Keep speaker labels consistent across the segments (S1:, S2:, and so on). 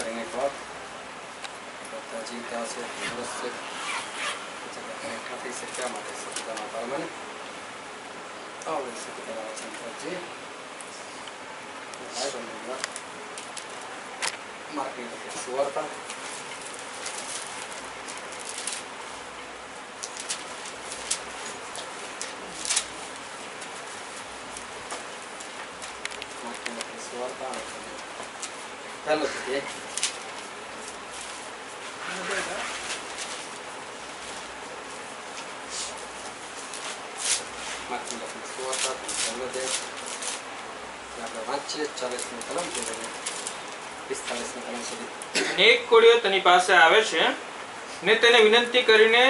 S1: કરીને એક વાત બધા જીવતા છે તંદુરસ્ત છે એકઠા થઈ શક્યા માટે સત્યતાના ધર્મને આવડે સત્યતાના વચન કરજે ભાઈ બંધુના માર્ગની લખે સુવાર્તા સુવાર્તા પહેલો છે
S2: એક કોળીઓ તેની પાસે આવે છે ને તેને વિનંતી કરીને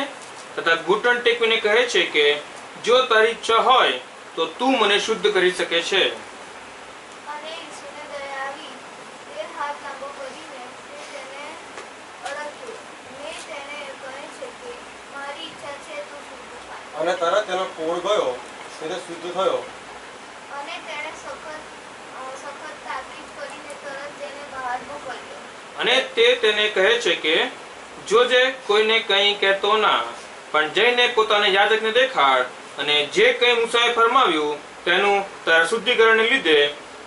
S2: તથા ઘૂંટણ ટેકવીને કહે છે કે જો તારી ઈચ્છા હોય તો તું મને શુદ્ધ કરી શકે છે.
S3: અને તરત તેનો કોળ ગયો તેને શુદ્ધ થયો
S4: અને તેણે સખત તાકીદ કરીને તરત તેને બહાર મોકલ્યો.
S2: અને તે તેને કહે છે કે જોજે કોઈને કંઈ કહેતો ના, પણ જઈને પોતાના યાજકને દેખાડ અને જે કંઈ મૂસાએ ફરમાવ્યું તેનું તારા શુદ્ધિકરણને લીધે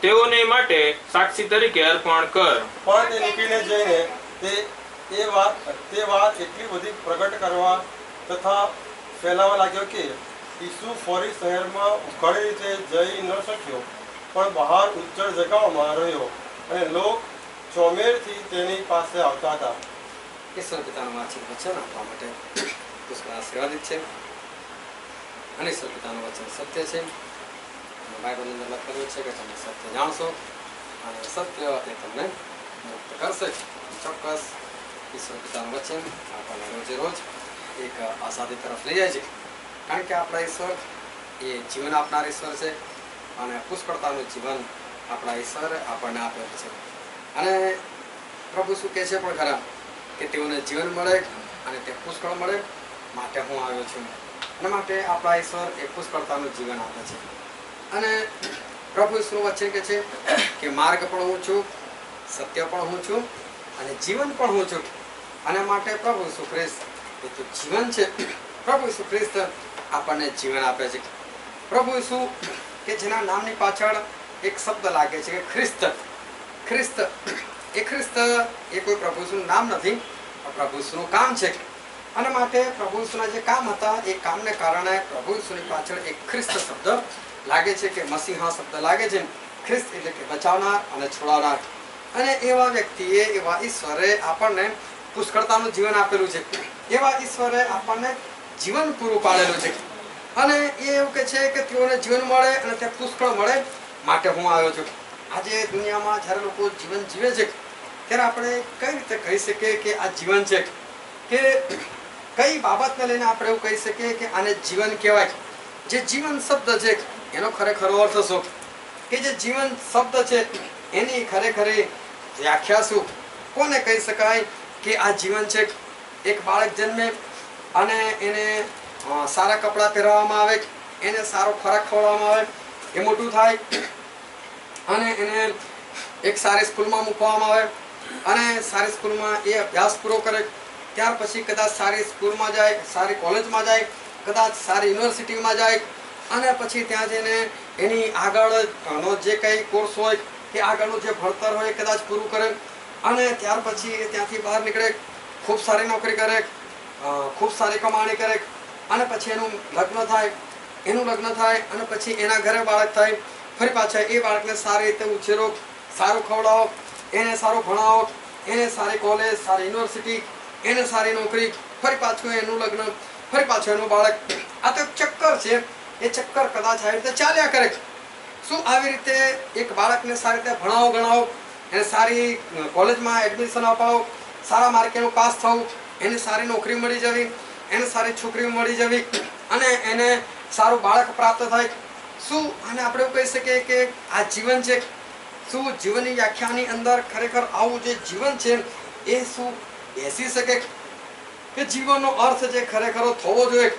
S2: તેઓને માટે સાક્ષી તરીકે અર્પણ કર.
S3: પણ તે નીકળીને જઈને તે વાત એટલી બધી પ્રગટ કરવા તથા ફેલાવા લાગ્યો કે ઈસુ ફરી શહેરમાં ઉઘાડી રીતે જઈ ન શક્યો, પણ બહાર ઉજ્જડ જગાઓમાં રહ્યો અને લોક ચોમેરથી તેની પાસે આવતા હતા.
S1: ઈશ્વર પિતાનું વાંચિત વચન આપવા માટે પુષ્કળ આશીર્વાદિત છે અને ઈશ્વર પિતાનું વચન સત્ય છે. બાઇબલની અંદર લખેલું છે કે તમે સત્ય જાણશો અને સત્ય એ તમને મુક્ત કરશે. ચોક્કસ ઈશ્વર પિતાનું વચન આપણને રોજે રોજ એક આઝાદી તરફ લઈ જાય છે, કારણ કે આપણા ઈશ્વર એ જીવન આપનાર ઈશ્વર છે અને પુષ્કળતાનું જીવન આપણા ઈશ્વરે આપણને આપેલું છે. અને પ્રભુ શું કહે છે પણ ખરા કે તેઓને જીવન મળે અને તે પુષ્કળ મળે માટે હું આવ્યો છું, અને માટે આપણા ઈશ્વર એ પુષ્કળતાનું જીવન આપે છે. અને પ્રભુ ઈશ્વરનું વચન કહે છે કે માર્ગ પણ હું છું, સત્ય પણ હું છું અને જીવન પણ હું છું. અને માટે પ્રભુ ઈસુ ખ્રિસ્ત એ તો જીવન છે. પ્રભુ ઈસુ ખ્રિસ્ત આપણને જીવન આપે છે. પ્રભુ ઈસુ કે જેના નામની પાછળ એક શબ્દ લાગે છે કે ખ્રિસ્ત. ખ્રિસ્ત એ કોઈ પ્રભુ ઈસુનું નામ નથી, પ્રભુ ઈસુનું કામ છે. અને માટે પ્રભુ ઈસુના જે કામ હતા એ કામને કારણે પ્રભુ ઈસુની પાછળ એક ખ્રિસ્ત શબ્દ લાગે છે કે મસીહા શબ્દ લાગે છે. ખ્રિસ્ત એટલે કે બચાવનાર અને છોડાવનાર. અને એવા વ્યક્તિએ એવા ઈશ્વરે આપણને પુષ્કળતાનું જીવન આપેલું છે. એવા ઈશ્વરે આપણને જીવન પૂરું પાડેલું છે. અને એ એવું કે છે કે તેઓને જીવન મળે અને તે પુષ્કળ મળે માટે હું આવ્યો છું. આજે દુનિયામાં જ્યારે લોકો જીવન જીવે છે ત્યારે આપણે કઈ રીતે કહી શકીએ કે આ જીવન છે, કે કઈ બાબતને લઈને આપણે એવું કહી શકીએ કે આને જીવન કહેવાય. જે જીવન શબ્દ છે એનો ખરેખર અર્થ શું, કે જે જીવન શબ્દ છે એની ખરેખરી વ્યાખ્યા શું, કોને કહી શકાય કે આ જીવન છે. એક બાળક જન્મે અને એને સારા કપડાં પહેરાવવામાં આવે, એને સારો ખોરાક ખવડાવવામાં આવે, એ મોટું થાય અને એને એક સારી સ્કૂલમાં મૂકવામાં આવે અને સારી સ્કૂલમાં એ અભ્યાસ પૂરો કરે. ત્યાર પછી કદાચ સારી સ્કૂલમાં જાય, સારી કોલેજમાં જાય, કદાચ સારી યુનિવર્સિટીમાં જાય અને પછી ત્યાં જઈને એની આગળનો જે કંઈ કોર્સ હોય કે આગળનું જે ભણતર હોય કદાચ પૂરું કરે અને ત્યાર પછી એ ત્યાંથી બહાર નીકળે, ખૂબ સારી નોકરી કરે, ખૂબ સારી કમાણી કરે અને પછી એનું લગ્ન થાય અને પછી એના ઘરે બાળક થાય. ફરી પાછા એ બાળકને સારી રીતે ઉછેરો, સારું ખવડાવો, એને સારું ભણાવો, એને સારી કોલેજ, સારી યુનિવર્સિટી, એને સારી નોકરી, ફરી પાછું એનું લગ્ન, ફરી પાછું એનું બાળક. આ તો એક ચક્કર છે. એ ચક્કર કદાચ આવી રીતે ચાલ્યા કરે. શું આવી રીતે એક બાળકને સારી રીતે ભણાવો ગણાવો, એને સારી કોલેજમાં એડમિશન અપાવો, સારા માર્કેનું પાસ થવું, એને સારી નોકરી મળી જવી, એને સારી છોકરી મળી જવી અને એને સારું બાળક પ્રાપ્ત થાય, શું આને આપણે એવું કહી શકીએ કે આ જીવન છે? શું જીવનની વ્યાખ્યાની અંદર ખરેખર આવું જે જીવન છે એ શું બેસી શકે કે જીવનનો અર્થ જે ખરેખર થવો જોઈએ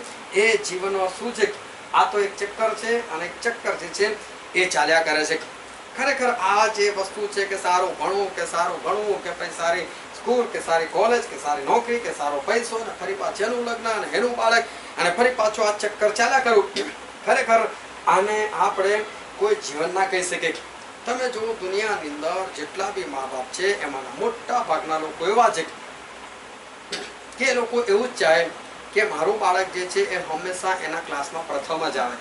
S1: એ જીવનનો શું છે? આ તો એક ચક્કર છે અને એક ચક્કર જે છે એ ચાલ્યા કરે છે. ખરેખર આ જે વસ્તુ છે કે સારું ભણવું કે પછી સારી સ્કૂલ કે સારી કોલેજ કે સારી નોકરી કે સારો પૈસો ને ફરી પાછું લગ્ન અને એનું બાળક અને ફરી પાછું આ ચક્કર ચાલ્યા કરવું, ખરેખર આને આપણે કોઈ જીવન ના કહી શકીએ. તમે જો દુનિયાની અંદર જેટલા બી મા બાપ છે એમાંના મોટા ભાગના લોકો એવા છે કે એ લોકો એવું જ ચાહે કે મારું બાળક જે છે એ હંમેશા એના ક્લાસમાં પ્રથમ જ આવે.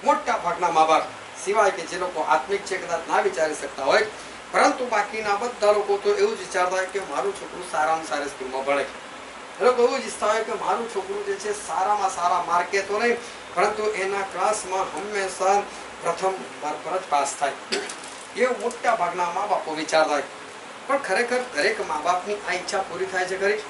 S1: મોટા ભાગના મા બાપ સિવાય કે જે લોકો આત્મિક છે કદાચ ના વિચારી શકતા હોય, પરંતુ બાકીના બધા લોકો તો એવું જ વિચારતા હોય કે મારું છોકરું સારામાં સારી સ્કૂલમાં ભણે. એ લોકો એવું જ ઈચ્છતા હોય કે મારું છોકરું જે છે સારામાં સારા માર્કે તો નહીં પરંતુ એના ક્લાસમાં હંમેશા પ્રથમ નંબર પર જ પાસ થાય. એવું મોટા ભાગના મા બાપો વિચારતા હોય. પણ ખરેખર દરેક મા બાપની આ ઈચ્છા પૂરી થાય છે ખરી?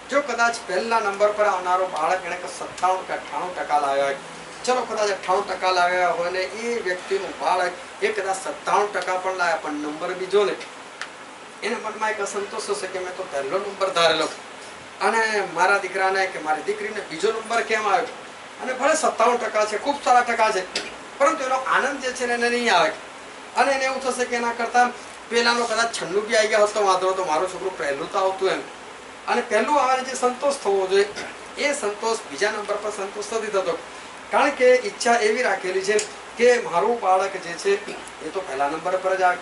S1: જો કદાચ પહેલા નંબર પર આવનારો બાળક એને 97 કે 98% લાવ્યા હોય, ચલો કદાચ 98% લાવ્યા હોય ને એ વ્યક્તિનું બાળક એ કદાચ 97% પણ લાવ્યા પણ નંબર બીજો ને, એના મનમાં એક અસંતોષ હશે કે મેં તો પહેલો નંબર ધારેલો અને મારા દીકરાને કે મારી દીકરીને બીજો નંબર કેમ આવ્યો, અને ભલે 97% છે, ખૂબ સારા ટકા છે, પરંતુ એનો આનંદ જે છે ને એને નહીં આવે. અને એને એવું થશે કે એના કરતાં પહેલાનો કદાચ 96 બી આવી ગયા હોત તો વાંધો તો મારું છોકરું પહેલું તો આવતું એમ. અને પહેલું આવે જે સંતોષ થવો જોઈએ એ સંતોષ બીજા નંબર પર સંતોષ નથી થતો, કારણ કે ઈચ્છા એવી રાખેલી છે કે મારું બાળક જે છે એ તો પહેલા નંબર પર જ આવે.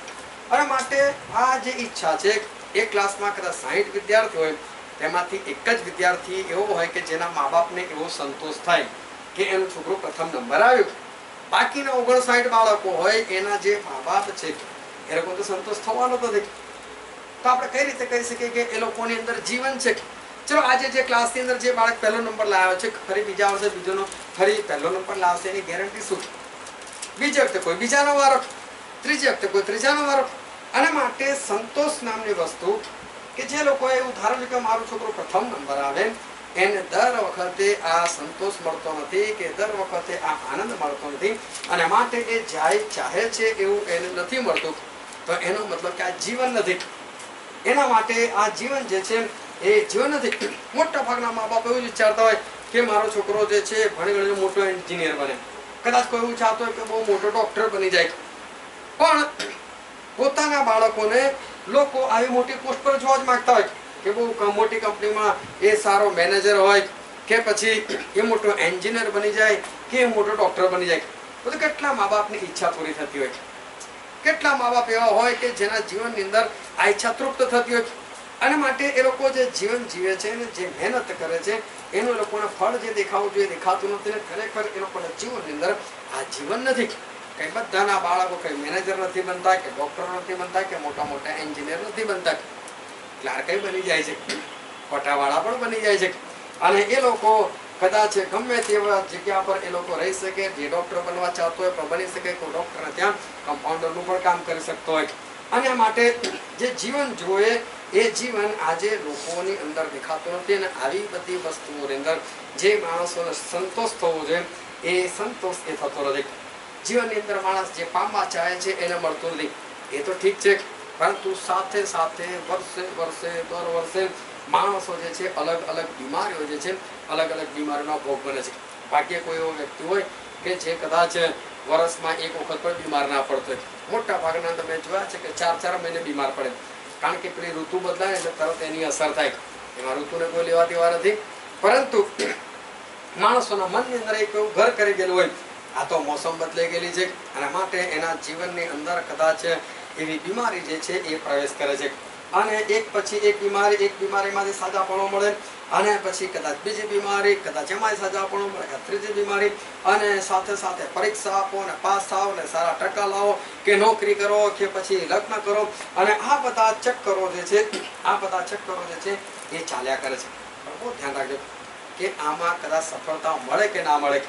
S1: અને માટે આ જે ઈચ્છા છે, એક ક્લાસમાં કદાચ 60 વિદ્યાર્થી હોય તેમાંથી એક જ વિદ્યાર્થી એવો હોય કે જેના મા બાપને એવો સંતોષ થાય કે એનું છોકરું પ્રથમ નંબર આવ્યું. બાકીના 59 બાળકો હોય એના જે મા બાપ છે એ લોકો તો સંતોષ થવાનો તો નથી. તો આપણે કઈ રીતે કહી શકીએ કે એ લોકોની અંદર જીવન છે? ચલો આજે જે ક્લાસની અંદર જે બાળક પહેલો નંબર લાવ્યો છે ફરી બીજા વર્ષે બીજોનો ફરી પહેલો નંબર લાવશે એની ગેરંટી શું? બીજી વખતે કોઈ બીજાનો વારો, ત્રીજી વખતે કોઈ ત્રીજાનો વારો. અને માટે સંતોષ નામની વસ્તુ કે જે લોકોએ એવું ધાર્યું કે મારું છોકરું પ્રથમ નંબર આવે એને દર વખતે આ સંતોષ મળતો નથી કે દર વખતે આ આનંદ મળતો નથી, અને માટે એ જાય ચાહે છે એવું એને નથી મળતું, તો એનો મતલબ કે આ જીવન નથી. એના માટે આ જીવન જે છે એ જીવન નથી. મોટા ભાગના મા બાપ એવું વિચારતા હોય કે મારો છોકરો જે છે ભણી ગણીને મોટો એન્જિનિયર બને, કદાચ કોઈ એવું ચાહતો હોય કે બહુ મોટો ડોક્ટર બની જાય, પણ પોતાના બાળકોને લોકો આવી મોટી પોસ્ટ પર જોવા જ માંગતા હોય કે બહુ મોટી કંપનીમાં એ સારો મેનેજર હોય કે પછી એ મોટો એન્જિનિયર બની જાય કે એ મોટો ડોક્ટર બની જાય. તો કેટલા મા બાપની ઈચ્છા પૂરી થતી હોય, કેટલા મા બાપ એવા હોય કે જેના જીવનની અંદર આ ઈચ્છા તૃપ્ત થતી હોય. અને માટે એ લોકો જે જીવન જીવે છે ને જે મહેનત કરે છે એનું લોકોને ફળ જે દેખાવું જોઈએ દેખાતું નથી, ને ખરેખર એ લોકોના જીવનની અંદર આ જીવન નથી. કઈ બધાના બાળકો કઈ મેનેજર નથી બનતા કે ડોક્ટર નથી બનતા કે મોટા મોટા એન્જિનિયર નથી બનતા, ક્લાર્ક બની જાય છે, પટાવાળા પણ બની જાય છે. અને એ લોકો કદાચ ગમે તેવા જગ્યા પર એ લોકો રહી શકે, જે ડોક્ટર બનવા ચાહતો હોય પણ બની શકે, કોઈ ડોક્ટર ત્યાં કમ્પાઉન્ડરનું પણ કામ કરી શકતો હોય. અને માટે જે જીવન જોઈએ એ જીવન આજે લોકોની અંદર દેખાતું નથી. અને આવી બધી વસ્તુઓની અંદર જે માણસોને સંતોષ થવો જોઈએ એ સંતોષ એ થતો નથી. જીવનની અંદર માણસ જે પામવા ચાહે છે એને મળતું નથી, એ તો ઠીક છે, પરંતુ સાથે સાથે વર્ષે દર વર્ષે માણસો જે છે અલગ અલગ બીમારીઓ જે છે અલગ અલગ બીમારીનો ભોગ બને છે. બાકી કોઈ એવો વ્યક્તિ હોય કે જે કદાચ વર્ષમાં એક વખત પણ બીમાર ના પડતો હોય. મોટા ભાગના તમે જોયા છે કે 4-4 મહિને બીમાર પડે, કારણ કે પેલી ઋતુ બદલાય એટલે તરત એની અસર થાય. એમાં ઋતુને કોઈ લેવા દેવા નથી, પરંતુ માણસોના મનની અંદર એક એવું ઘર કરી ગયેલું હોય આ તો મોસમ બદલાઈ ગયેલી છે, અને માટે એના જીવનની અંદર કદાચ એવી બીમારી જે છે એ પ્રવેશ કરે છે. અને એક પછી એક બીમારીમાંથી સાજાપણો મળે, અને પછી કદાચ બીજી બીમારી, કદાચ એમાંય સાજાપણો મળે, ત્રીજી બીમારી, અને સાથે સાથે પરીક્ષા આપો અને પાસ થાવ ને સારા ટકા લાવો કે નોકરી કરો કે પછી લગ્ન કરો, અને આ બધા ચક્કરો જે છે એ ચાલ્યા કરે છે. બહુ ધ્યાન રાખજો કે આમાં કદાચ સફળતા મળે કે ના મળે,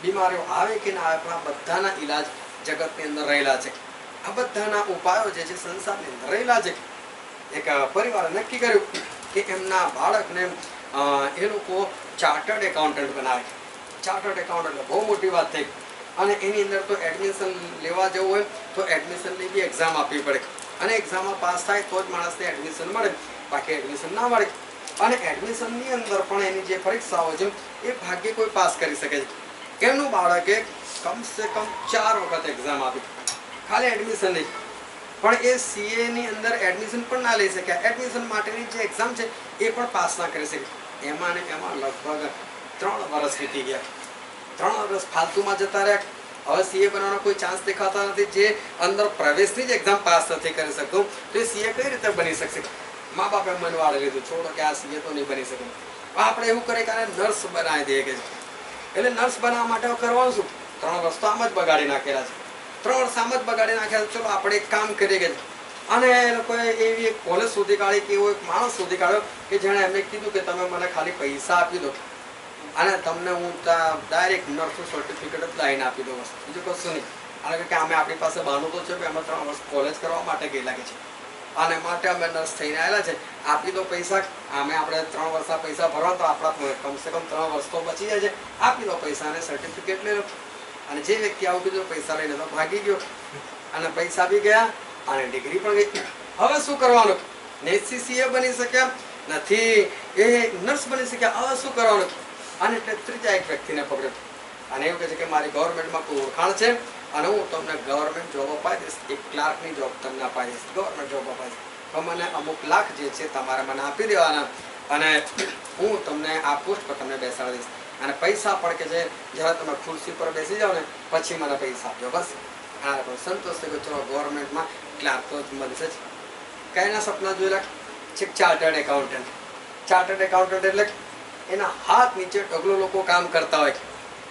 S1: બીમારીઓ આવે કે ના આવે, પણ આ બધાના ઈલાજ જગતની અંદર રહેલા છે. આ બધાના ઉપાયો જે છે સંસારની અંદર રહેલા છે. એક પરિવારે નક્કી કર્યું કે એમના બાળકને એ લોકો ચાર્ટર્ડ એકાઉન્ટન્ટ બનાવે. ચાર્ટર્ડ એકાઉન્ટન્ટ એટલે બહુ મોટી વાત થઈ, અને એની અંદર તો એડમિશન લેવા જવું હોય તો એડમિશનની બી એક્ઝામ આપવી પડે, અને એક્ઝામમાં પાસ થાય તો જ માણસને એડમિશન મળે, બાકી એડમિશન ના મળે. અને એડમિશનની અંદર પણ એની જે પરીક્ષાઓ છે એ ભાગ્યે કોઈ પાસ કરી શકે છે. એમનું બાળકે કમસે કમ 4 વખત એક્ઝામ આપી. ખાલી એડમિશન નહીં, પણ એ CA ની અંદર એડમિશન પણ ના લઈ શક્યા. એડમિશન માટેની જે એક્ઝામ છે એ પણ પાસ ના કરી શકે. એમાં ને એમાં લગભગ 3 વર્ષ વીતી ગયા. 3 વર્ષ ફાલતુમાં જતા રહ્યા. હવે CA બનવાનો કોઈ ચાન્સ દેખાતા નથી. જે અંદર પ્રવેશની જ એક્ઝામ પાસ નથી કરી શકતો તો એ CA કઈ રીતે બની શકશે? મા બાપે મન વાળી લીધું, છોડો કે આ CA તો નહીં બની શકે. આપણે એવું કરે કે નર્સ બનાવી દઈએ કે એટલે નર્સ બનાવવા માટે કરવાનું શું? 3 વર્ષ તો આમ જ બગાડી નાખેલા છે. 3 વર્ષ આમ જ બગાડી નાખ્યા. ચલો આપણે એક કામ કરીએ કે અને એ લોકોએ એવી એક કોલેજ શોધી કાઢી કે એવો એક માણસ શોધી કાઢ્યો કે જેણે એમને કીધું કે તમે મને ખાલી પૈસા આપી દો અને તમને હું ડાયરેક્ટ નર્સનું સર્ટિફિકેટ જ લાવીને આપી દઉં, બસ બીજું કશું નહીં. અને કે અમે આપણી પાસે બહાનું તો છે કે અમે 3 વર્ષ કોલેજ કરવા માટે ગયેલા કે છે અને માટે અમે નર્સ થઈને આવેલા છે, આપી દો પૈસા. આપણે 3 વર્ષના પૈસા ભરવા તો આપણા કમસે કમ 3 વર્ષ તો બચી જાય છે. આપી દો પૈસા અને સર્ટિફિકેટ લઈ લો. અને જે વ્યક્તિ આવું કીધું પૈસા લઈને તો ભાગી ગયો અને પૈસા બી ગયા અને ડિગ્રી પણ ગઈ. હવે શું કરવાનું? નેસી CA બની શક્યા નથી, એ નર્સ બની શક્યા. હવે શું કરવાનું? અને એટલે ત્રીજા એક વ્યક્તિને પકડ્યો અને એવું કહે છે કે મારી ગવર્મેન્ટમાં કોઈ ઓળખાણ છે અને હું તમને ગવર્મેન્ટ જોબ અપાઈ દઈશ, એક ક્લાર્કની જોબ તમને અપાઈ દઈશ, ગવર્મેન્ટ જોબ અપાઈ દઈશ. તો મને અમુક લાખ જે છે તમારે મને આપી દેવાના અને હું તમને આ પોસ્ટ પર તમને બેસાડી દઈશ અને પૈસા પણ કે છે જ્યારે તમે ખુરશી પર બેસી જાઓ ને પછી મને પૈસા આપજો, બસ. આ લોકો સંતોષ થઈ ગયો, ચલો ગવર્મેન્ટમાં ક્લાર્ક તો મળશે જ. કઈના સપના જોયેલા છે? Chartered accountant. ચાર્ટર્ડ એકાઉન્ટન્ટ એટલે એના હાથ નીચે ઢગલો લોકો કામ કરતા હોય,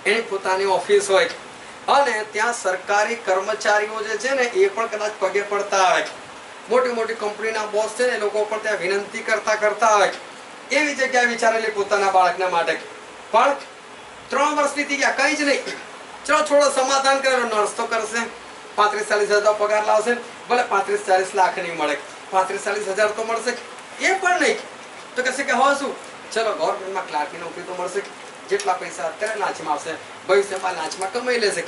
S1: એની પોતાની ઓફિસ હોય અને ત્યાં સરકારી કર્મચારીઓ જે છે ને એ પણ કદાચ પગે પડતા હોય. મોટી મોટી કંપનીના બોસ છે ને એ લોકો પણ ત્યાં વિનંતી કરતા હોય. એવી જગ્યાએ વિચારેલી પોતાના બાળકના માટે. પણ 3 વર્ષ વીતી ગયા, કઈ જ નહીં. ચલો છોડો, સમાધાન કરે, નર્સ તો કરશે, 35-40 હજાર પગાર લાવશે, ભલે 35-40 લાખ નહીં મળે, 35-40 હજાર તો મળશે. એ પણ નહીં તો કહેશે કે હવે શું, ચલો ગવર્મેન્ટમાં ક્લાર્કની નોકરી તો મળશે, જેટલા પૈસા અત્યારે લાંચમાં આવશે ભવિષ્યમાં લાંચમાં કમાઈ લેશે.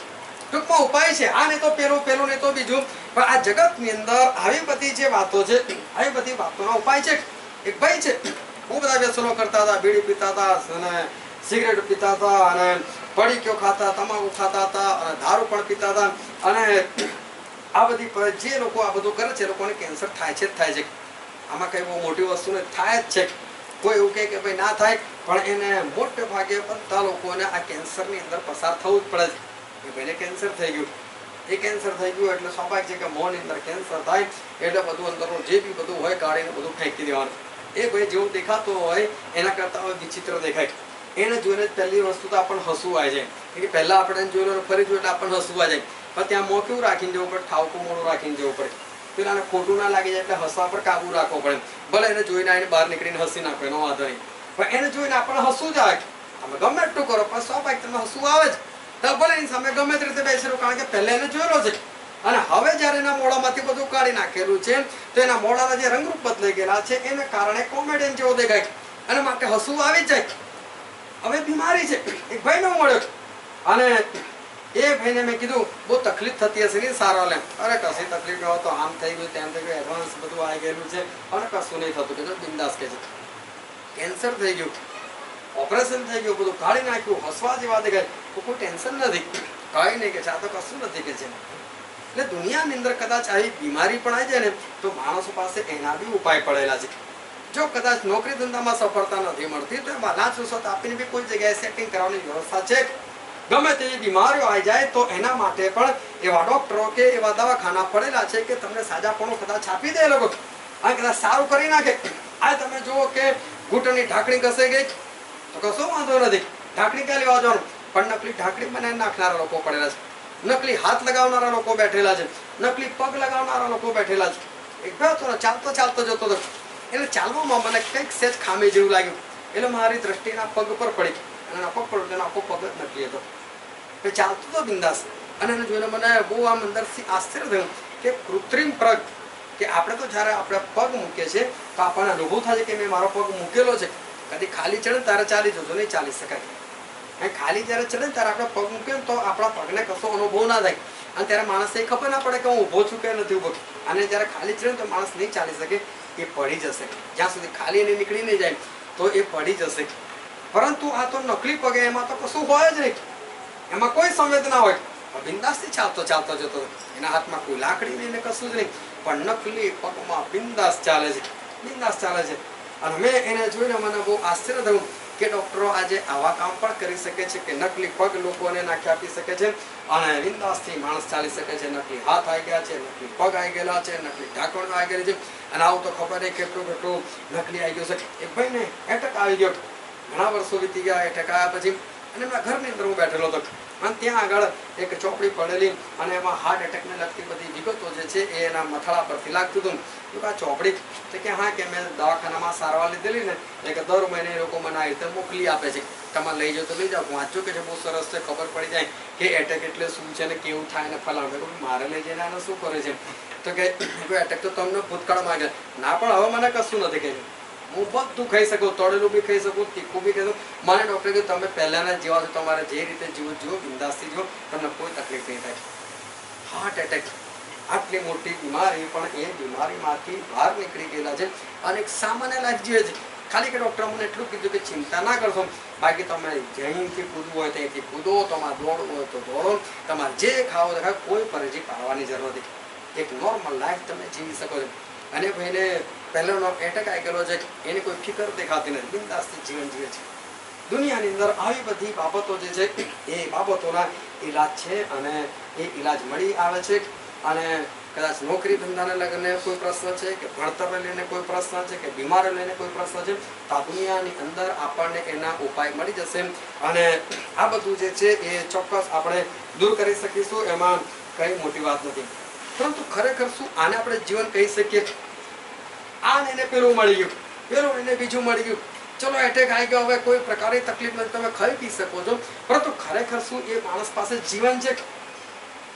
S1: ટૂંકમાં ઉપાય છે. આ નહીં તો પેલું નહીં તો બીજું. પણ આ જગતની અંદર આવી બધી જે વાતો છે, આવી બધી વાતોનો ઉપાય છે. એક ભાઈ છે, બહુ બધા વ્યસનો કરતા હતા, બીડી પીતા હતા અને સિગરેટ પીતા હતા અને પડીકીઓ ખાતા, તમાકુ ખાતા હતા અને દારૂ પણ પીતા હતા. અને આ બધી જે લોકો આ બધું કરે છે એ લોકોને કેન્સર થાય છે. આમાં કઈ બહુ મોટી વસ્તુ ને થાય જ છે. કોઈ એવું કહે કે ભાઈ ના થાય, પણ એને મોટે ભાગે બધા લોકોને આ કેન્સરની અંદર પસાર થવું જ પડે છે. એ ભાઈને કેન્સર થઈ ગયું, એ કેન્સર થઈ ગયું એટલે સ્વાભાવિક છે કે મોંની અંદર કેન્સર થાય એટલે બધું અંદરનું જે બી બધું હોય કાઢીને બધું ફેંકી દેવાનું. એ ભાઈ જેવું દેખાતો હોય એના કરતાં હવે વિચિત્ર દેખાય. એને જોઈને પહેલી વસ્તુ તો આપણને હસવું આવી જાય કે પહેલા આપણે જોયું ફરી જોયું એટલે આપણને હસવું આવી જાય. પણ ત્યાં મોં કેવું રાખીને જવું પડે, ઠાવકું મોડું રાખીને જવું પડે. પેલાને ખોટું ના લાગી જાય એટલે હસવા પર કાબુ રાખવો પડે. ભલે એને જોઈને આવીને બહાર નીકળીને હસી નાખો, એનો વાંધો નહીં, પણ એને જોઈને આપણને હસવું જ આવે. તમે ગમે એટલું કરો પણ સ્વાભાવિક તમને હસવું આવે જ. તો ભલે એની સામે ગમે તે રીતે બેસેલો, કારણ કે પહેલા એને જોયેલો છે અને હવે જ્યારે એના મોઢામાંથી બધું કાઢી નાખેલું છે તો એના મોઢાના જે રંગરૂપ બદલાઈ ગયેલા છે એને કારણે કોમેડિયન જેવો દેખાય અને માટે હસવું આવી જ જાય. હવે બીમારી છે. એક ભાઈને મળ્યો અને એ ભાઈને મેં કીધું બહુ તકલીફ થતી હશે ને, સારો લે. અરે કશી તકલીફ ન હોય તો આમ થઈ ગયું તેમ થઈ ગયું, એડવાન્સ બધું આવી ગયેલું છે અને કશું નહીં થતું કે બિંદાસ કે છે. કેન્સર થઈ ગયું, ઓપરેશન થઈ ગયું, બધું કાઢી નાખ્યું, હસવા જેવા દેખાય, કોઈ ટેન્શન નથી, કઈ નહીં કે છે, આ તો કશું નથી કે છે. એટલે દુનિયાની અંદર કદાચ આવી બીમારી પણ આવી જાય ને તો માણસો પાસે એના બી ઉપાય પડેલા છે. જો કદાચ નોકરી ધંધામાં સફળતા નથી મળતી તો એમાં લાંચ રૂશ્વત આપીને બી કોઈ જગ્યાએ સેટિંગ કરવાની વ્યવસ્થા છે. ગમે તેવી બીમારીઓ આવી જાય તો એના માટે પણ એવા ડોક્ટરો કે એવા દવાખાના પડેલા છે કે તમને સાજાપણું કદાચ આપી દે એ લોકો અને કદાચ સારું કરી નાખે. આ તમે જુઓ કે ઘૂંટણની ઢાંકણી ઘસાઈ ગઈ તો કશો વાંધો નથી, ઢાંકણી ક્યાં લેવા જવાનું, પણ નકલી ઢાંકણી બનાવી નાખનારા લોકો પડેલા છે, નકલી હાથ લગાવનારા લોકો બેઠેલા છે, નકલી પગ લગાવનારા લોકો બેઠેલા છે. એક ભાઈ હતો ચાલતો ચાલતો જતો હતો, એટલે ચાલવામાં મને કંઈક સેજ ખામી જેવું લાગ્યું એટલે મારી દ્રષ્ટિ એના પગ પર પડી અને એના પગ પર એનો આખો પગ જ નકલી હતો. એ ચાલતો હતો બિંદાસ અને એને જોઈને મને બહુ આમ અંદરથી આશ્ચર્ય થયું કે કૃત્રિમ પગ કે આપણે તો જ્યારે આપણે પગ મૂકીએ છીએ તો આપણને અનુભવ થાય છે કે મેં મારો પગ મૂકેલો છે. કદી ખાલી ચડે ત્યારે ચાલી જજો, નહીં ચાલી શકાય. અને ખાલી જ્યારે ચડે ને ત્યારે આપણે પગ મૂકીએ ને તો આપણા પગને કશો અનુભવ ના થાય અને ત્યારે માણસને ખબર ના પડે કે હું ઊભો છું કે નથી ઊભો. અને જ્યારે ખાલી ચડે તો માણસ નહીં ચાલી શકે, એ પડી જશે. જ્યાં સુધી ખાલી એને નીકળી નહીં જાય તો એ પડી જશે. પરંતુ આ તો નકલી પગે, એમાં તો કશું હોય જ નહીં, એમાં કોઈ સંવેદના હોય. બિંદાસથી ચાલતો જતો હતો. એના હાથમાં કોઈ લાકડી નહીં ને કશું જ નહીં, પણ નકલી પગમાં બિંદાસ ચાલે છે, બિંદાસ ચાલે છે. અને મેં એને જોઈને મને બહુ આશ્ચર્ય થયું કે ડોક્ટરો આજે આવા કામ પણ કરી શકે છે કે નકલી પગ લોકોને નાખી આપી શકે છે અને બિંદાસથી માણસ ચાલી શકે છે. નકલી હાથ આવી ગયા છે, નકલી પગ આવી ગયેલા છે, નકલી ઢાંકણો આવી ગયેલી છે. અને આવું તો ખબર નહીં કેટલું નકલી આવી ગયું છે. એક ભાઈને એટેક આવી ગયો, ઘણા વર્ષો વીતી ગયા. એટેક આવ્યા પછી અને એમના ઘરની અંદર હું બેઠેલો હતો અને ત્યાં આગળ એક ચોપડી પડેલી અને એમાં હાર્ટ એટેકને લગતી બધી વિગતો જે છે એ એના મથાળા પરથી લાગતું હતું. તો આ ચોપડી તો કે હા કે મેં દવાખાનામાં સારવાર લીધેલી ને એક દર મહિને લોકો મને આવી રીતે મોકલી આપે છે, તમારે લઈ જાઓ તો લઈ જાઓ, વાંચો કે છે બહુ સરસ છે, ખબર પડી જાય કે એટેક એટલે શું છે ને કેવું થાય ને ફલાણ. મારે લઈ જઈને આને શું કરે છે? તો કે એટેક તો તમને ભૂતકાળમાં ગયા ના, પણ હવે મને કશું નથી કહ્યું. હું બધું ખાઈ શકું, તળેલું બી ખાઈ શકું, તીખું બી ખાઈ શકું. મને ડૉક્ટરે કહ્યું તમે પહેલાના જેવા છો, તમારે જે રીતે જીવો જીવો, બિંદાસથી જીવો, તમને કોઈ તકલીફ નહીં થાય. હાર્ટ એટેક આટલી મોટી બીમારી, પણ એ બીમારીમાંથી બહાર નીકળી ગયેલા છે અને એક સામાન્ય લાઈફ જીવે છે. ખાલી કે ડૉક્ટરે મને એટલું કીધું કે ચિંતા ના કરશો, બાકી તમે જ્યાંથી કૂદવું હોય ત્યાંથી કૂદો, તમારે દોડવું હોય તો દોડો, તમારે જે ખાવો તો ખાવ, કોઈ પરેજી પાડવાની જરૂર નથી. એક નોર્મલ લાઈફ તમે જીવી શકો છો. અને ભાઈને પહેલાનો એટેક આવી ગયેલો છે, એની કોઈ ફિકર દેખાતી નથી, બિંદાસથી જીવન જીવે છે. દુનિયાની અંદર આવી બધી બાબતો જે છે એ બાબતોના ઈલાજ છે અને એ ઈલાજ મળી આવે છે. અને કદાચ નોકરી ધંધાને લઈને કોઈ પ્રશ્ન છે કે ભણતરને લઈને કોઈ પ્રશ્ન છે કે બીમારીને લઈને કોઈ પ્રશ્ન છે, તો આ દુનિયાની અંદર આપણને એના ઉપાય મળી જશે અને આ બધું જે છે એ ચોક્કસ આપણે દૂર કરી શકીશું. એમાં કઈ મોટી વાત નથી. પરંતુ ખરેખર શું આને આપણે જીવન કહી શકીએ? આને એને પેલું મળી ગયું, પેલું એને બીજું મળી ગયું, ચલો એટેક આવી ગયો, હવે કોઈ પ્રકારની તકલીફ નથી, તમે ખાઈ પી શકો છો. પરંતુ ખરેખર શું એ માણસ પાસે જીવન છે?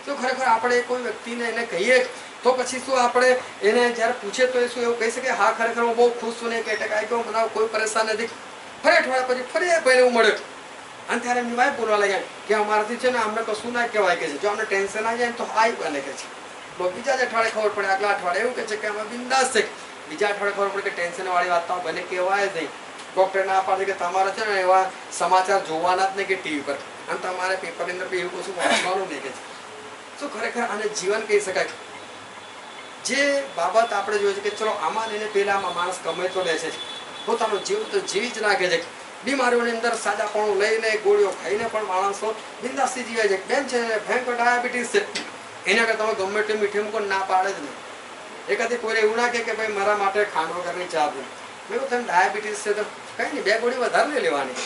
S1: તો ખરેખર આપણે કોઈ વ્યક્તિને એને કહીએ તો પછી શું આપણે એને જ્યારે પૂછે તો એ શું એવું કહી શકે હા ખરેખર હું બહુ ખુશ છું ને કે એટેક આવી ગયો, મને કોઈ પરેશાન નથી? ફરી અઠવાડિયા પછી ફરી એ ભાઈને હું મળ્યો અને ત્યારે એમની વાઈફ બોલવા લાગ્યા કે અમારાથી છે ને અમને કશું ના કહેવાય કે છે, જો અમને ટેન્શન આવી જાય તો હાઈ બને કે છે. તો બીજા જ અઠવાડિયે ખબર પડે, આગલા અઠવાડિયે એવું કહે છે કે અમે બિંદાસ છે. બીજા અઠવાડિયે ખબર પડે કે ટેન્શન વાળી વાત તો બને કહેવાય જ નહીં. ડૉક્ટર ના પાડે કે તમારે છે ને એવા સમાચાર જોવાના જ નહીં કે ટીવી પર, અને તમારે પેપરની અંદર બી એવું કશું વાંચવાનું નહીં કે છે. શું ખરેખર આને જીવન કહી શકાય? જે બાબત આપણે જોઈએ છે કે ચલો આમાં એને પેલામાં માણસ ગમે તો લે છે, પોતાનું જીવ તો જીવી જ નાખે છે. બીમારીઓની અંદર સાજાપણું લઈને ગોળીઓ ખાઈને પણ માણસો બિંદાસથી જીવે છે. બેન છે ભયંકર ડાયાબિટીસ છે, એને આગળ તમે ગમે તે મીઠી મૂકો ના પાડે જ નહીં. એકાદી કોઈને એવું ના કે ભાઈ મારા માટે ખાંડ વગરની ચા આપો. મેં કહું તમે ડાયાબિટીસ છે તો કંઈ નહીં, 2 ગોળી વધારે લઈ લેવાની,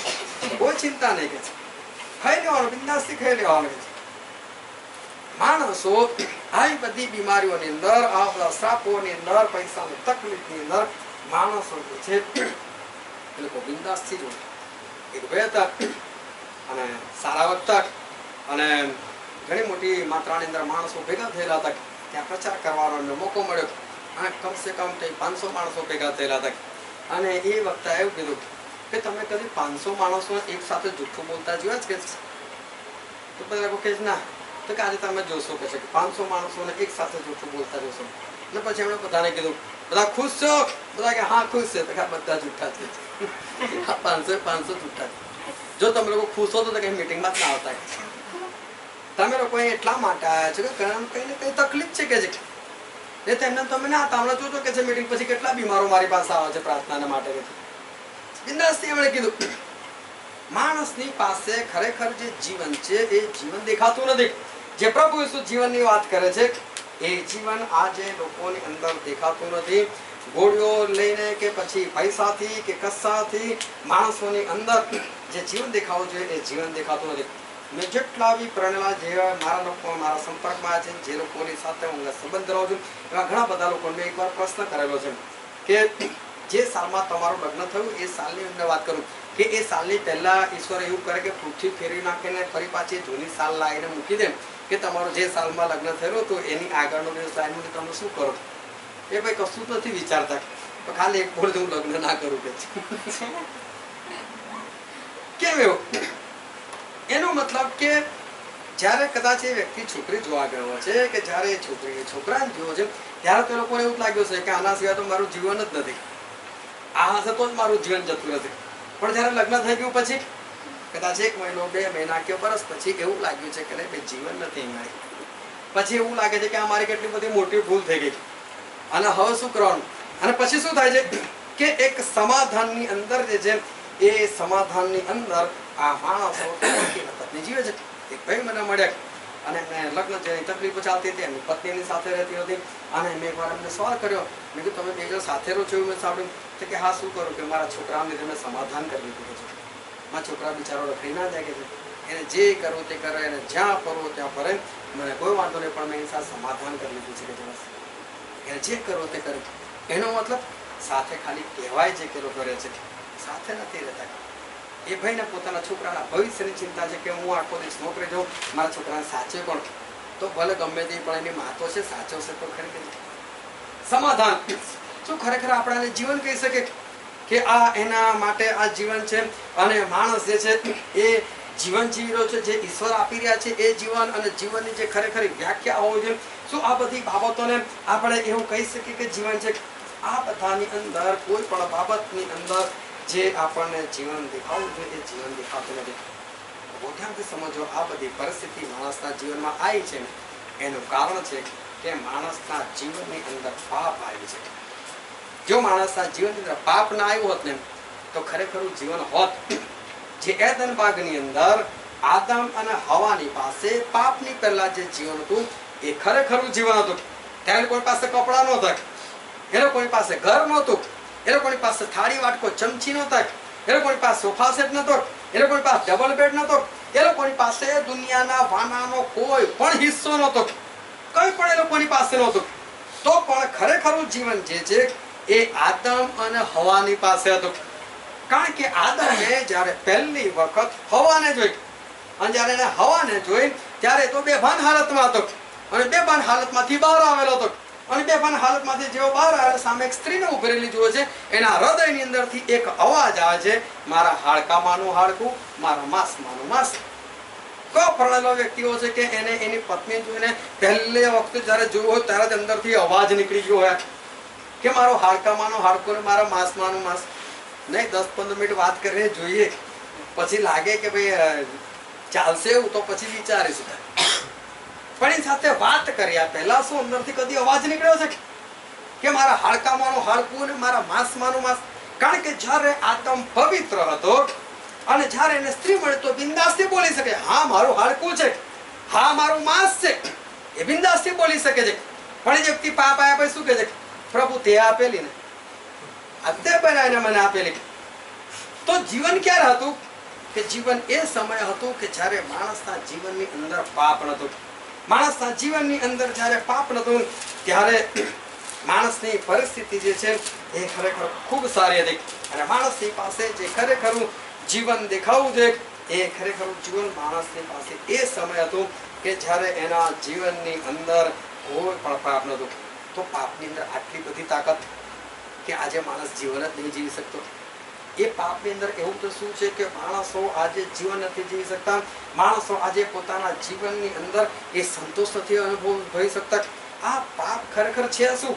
S1: કોઈ ચિંતા નહીં કે છે, ખાઈ લેવાનું, બિંદાસથી ખાઈ લેવાનું કે છે. માણસો આવી બધી બીમારીઓની અંદર, આ બધા શ્રાપોની અંદર, પૈસાની તકલીફની અંદર માણસો જે છે એ લોકો બિંદાસથી જ એક બેહતા અને સારા વધતા અને ઘણી મોટી માત્રાની અંદર માણસો ભેગા થયેલા હતા. ત્યાં પ્રચાર કરવાનો મોકો મળ્યો અને કમસે કમ 500 માણસો ભેગા થયેલા હતા. અને એ વખતે એવું કીધું કે તમે કદી 500 માણસો એક સાથે જૂઠું બોલતા જોયા જ કે? તો બધા લોકો કહે ના. તો કે આજે તમે જોશો કે છે 500 માણસોને એક સાથે જૂઠું બોલતા જોશો. અને પછી એમણે બધાને કીધું બધા ખુશ છો? બધા કે હા ખુશ છે. તો કે બધા જૂઠા છે, 500 જૂઠા છે. જો તમે લોકો ખુશ હો તો કઈ મીટિંગમાં જ ના આવતા. તમે લોકો એટલા માટે આવ્યા છો કે કઈ ને કઈ તકલીફ છે કે છે, એ તેમને તમે ના હતા. હમણાં જોજો કે છે મીટિંગ પછી કેટલા બીમારો મારી પાસે આવે છે પ્રાર્થના માટે કે બિંદાસથી એમણે કીધું. માણસની પાસે ખરેખર જે જીવન છે એ જીવન દેખાતું નથી. જે પ્રભુ ઈસુ જીવનની વાત કરે છે એ જીવન આજે લોકોની અંદર દેખાતું નથી. ગોળીઓ લઈને કે પછી પૈસાથી કે કશાથી માણસોની અંદર જે જીવન દેખાવું જોઈએ એ જીવન દેખાતું નથી. મેં જેટલા બી પ્રણેલા જેવા મારા લોકો મારા સંપર્કમાં છે, જે લોકોની સાથે હું સંબંધ ધરાવું છું, એવા ઘણા બધા લોકોને મેં એકવાર પ્રશ્ન કરેલો છે કે જે સાલમાં તમારું લગ્ન થયું એ સાલની અંદર વાત કરું કે એ સાલની પહેલા ઈશ્વર એવું કરે કે પૃથ્વી ફેરવી નાખીને ફરી પાછી જૂની સાલ લાવીને મૂકી દે કે તમારું જે સાલમાં લગ્ન થયેલું હતું એની આગળનો દિવસ લાવીને તમે શું કરો? એ ભાઈ કશું જ નથી વિચારતા, તો ખાલી એક બોલ હું લગ્ન ના કરું કે કેમ એવું? એનો મતલબ કે જ્યારે કદાચ એ વ્યક્તિ છોકરી જોવા ગયો છે કે જ્યારે એ છોકરી છોકરાને જોયો છે ત્યારે તો લોકોને એવું લાગ્યું છે કે આના સિવાય તો મારું જીવન જ નથી, આ હશે તો જ મારું જીવન જતું નથી. પણ જ્યારે લગ્ન થઈ ગયું પછી કદાચ 1 મહિનો 2 મહિના કે વર્ષ પછી એવું લાગ્યું છે કે નહીં ભાઈ જીવન નથી મારી, પછી એવું લાગે છે કે આ મારી કેટલી બધી મોટી ભૂલ થઈ ગઈ અને હવે શું કરવાનું. અને પછી શું થાય છે કે એક સમાધાનની અંદર જે છે એ સમાધાનની અંદર આ માણસો પત્ની જીવે છે. એક ભાઈ મને મળ્યા અને એમને લગ્ન જેની તકલીફો ચાલતી હતી, એમની પત્ની એની સાથે રહેતી હતી અને મેં એકવાર એમને સવાલ કર્યો, મેં કીધું તમે 2 જણ સાથે રહો છો એવું મેં સાંભળ્યું. તો કે હા શું કરું કે મારા છોકરાને લીધે મેં સમાધાન કરી દીધું છે. મારા છોકરા બિચારો રખડી ના જાય કે એને જે કરવું તે કરે, એને જ્યાં ફરવો ત્યાં ફરે, મને કોઈ વાંધો નહીં, પણ મેં એની સાથે સમાધાન કરી લીધું છે કે બસ એને જે કરવું તે કરે. એનો મતલબ સાથે ખાલી કહેવાય છે કે લોકો રહે છે, સાથે નથી રહેતા. એ ભાઈને પોતાના છોકરાના ભવિષ્યની ચિંતા છે કે હું આખો દિવસ નોકરી જાઉં, મારા છોકરાને સાચવે કોણ, તો ભલે ગમે તે પણ એની મા તો છે, સાચવશે તો ખરી કે સમાધાન. શું ખરેખર આપણાને જીવન કહી શકે કે આ એના માટે આ જીવન છે અને માણસ જે છે એ જીવન જીવી રહ્યો છે, જે ઈશ્વર આપી રહ્યા છે એ જીવન અને જીવનની જે ખરેખર વ્યાખ્યા હોવી જોઈએ. શું આ બધી બાબતોને આપણે એવું કહી શકીએ કે જીવન છે? આ બધાની અંદર કોઈ પણ બાબતની અંદર જે આપણને જીવન દેખાવું જોઈએ એ જીવન દેખાતું નથી. ધ્યાનથી સમજો, આ બધી પરિસ્થિતિ માણસના જીવનમાં આવી છે એનું કારણ છે કે માણસના જીવનની અંદર પાપ આવી છે. જો માણસના જીવનની અંદર પાપ ના આવ્યું હોત ને તો ખરેખર જીવન હોત. જે એદન બાગની અંદર આદમ અને હવાની પાસે પાપની પહેલા જે જીવન હતું એ ખરેખર જીવન હતું. ત્યારે કોઈ પાસે કપડા નહોતા, એ લોકોની પાસે ઘર નહોતું, એ લોકોની પાસે થાળી વાટકો ચમચી નહોતા, એ લોકોની પાસે સોફા સેટ નહોતો, એ લોકોની પાસે ડબલ બેડ નહોતો, એ લોકોની પાસે દુનિયાના વાનાનો કોઈ પણ હિસ્સો નહોતો, કંઈ પણ એ લોકોની પાસે નહોતું. તો પણ ખરેખર જીવન જે છે એ આદમ અને હવાની પાસે હતું. કારણ કે આદમે જ્યારે પહેલી વખત હવાને જોઈ અને જ્યારે એને હવાને જોઈ ત્યારે તો બેભાન હાલતમાં હતો અને બેભાન હાલતમાંથી બહાર આવેલો હતો. અને બેભાન હાલતમાંથી જેવો બહાર આવે સામે એક સ્ત્રીને ઉભી રહેલી જુએ છે. એના હૃદયની અંદરથી એક અવાજ આવે છે, મારા હાડકામાંનું હાડકું, મારા માંસમાંનું માંસ. કયો પરણેલો વ્યક્તિઓ છે કે એને એની પત્ની જોઈને પહેલી વખતે જ્યારે જોયું હોય ત્યારે જ અંદરથી અવાજ નીકળી ગયો હોય કે મારો હાડકામાંનું હાડકું ને મારા માંસમાંનું માંસ. નહીં 10-15 મિનિટ વાત કરીને જોઈએ, પછી લાગે કે ભાઈ ચાલશે એવું તો પછી વિચારીશું. પણ એની સાથે વાત કર્યા પહેલા શું અંદરથી કદી અવાજ નીકળ્યો છે કે મારા હાડકામાંનું હાડકું ને મારા માંસમાંનું માંસ? કારણ કે જ્યારે આદમ પવિત્ર હતો અને જ્યારે એને સ્ત્રી મળે તો બિંદાસથી બોલી શકે, હા મારું હાડકું છે, હા મારું માંસ છે, એ બિંદાસથી બોલી શકે છે. પણ એ વ્યક્તિ પાપ આવ્યા પછી શું કહે છે? પ્રભુ તે આપેલી ને તે બનાવીને મને આપેલી. તો જીવન ક્યારે હતું? કે જીવન એ સમય હતું કે જ્યારે માણસના જીવનની અંદર પાપ નહોતું. માણસના જીવનની અંદર જ્યારે પાપ નહોતું ત્યારે માણસની પરિસ્થિતિ જે છે એ ખરેખર ખૂબ સારી હતી અને માણસની પાસે જે ખરેખર જીવન દેખાવું છે એ ખરેખર જીવન માણસની પાસે એ સમય હતું કે જ્યારે એના જીવનની અંદર કોઈ પણ પાપ નહોતું. તો પાપની અંદર આટલી બધી તાકાત કે આજે માણસ જીવન જ નહીં જીવી શકતો. એ પાપની અંદર એવું તો શું છે કે માણસો આજે જીવન નથી જીવી શકતા. માણસો આજે પોતાના જીવનની અંદર એ સંતોષ નથી અનુભવી શકતા. આ પાપ ખરેખર છે શું?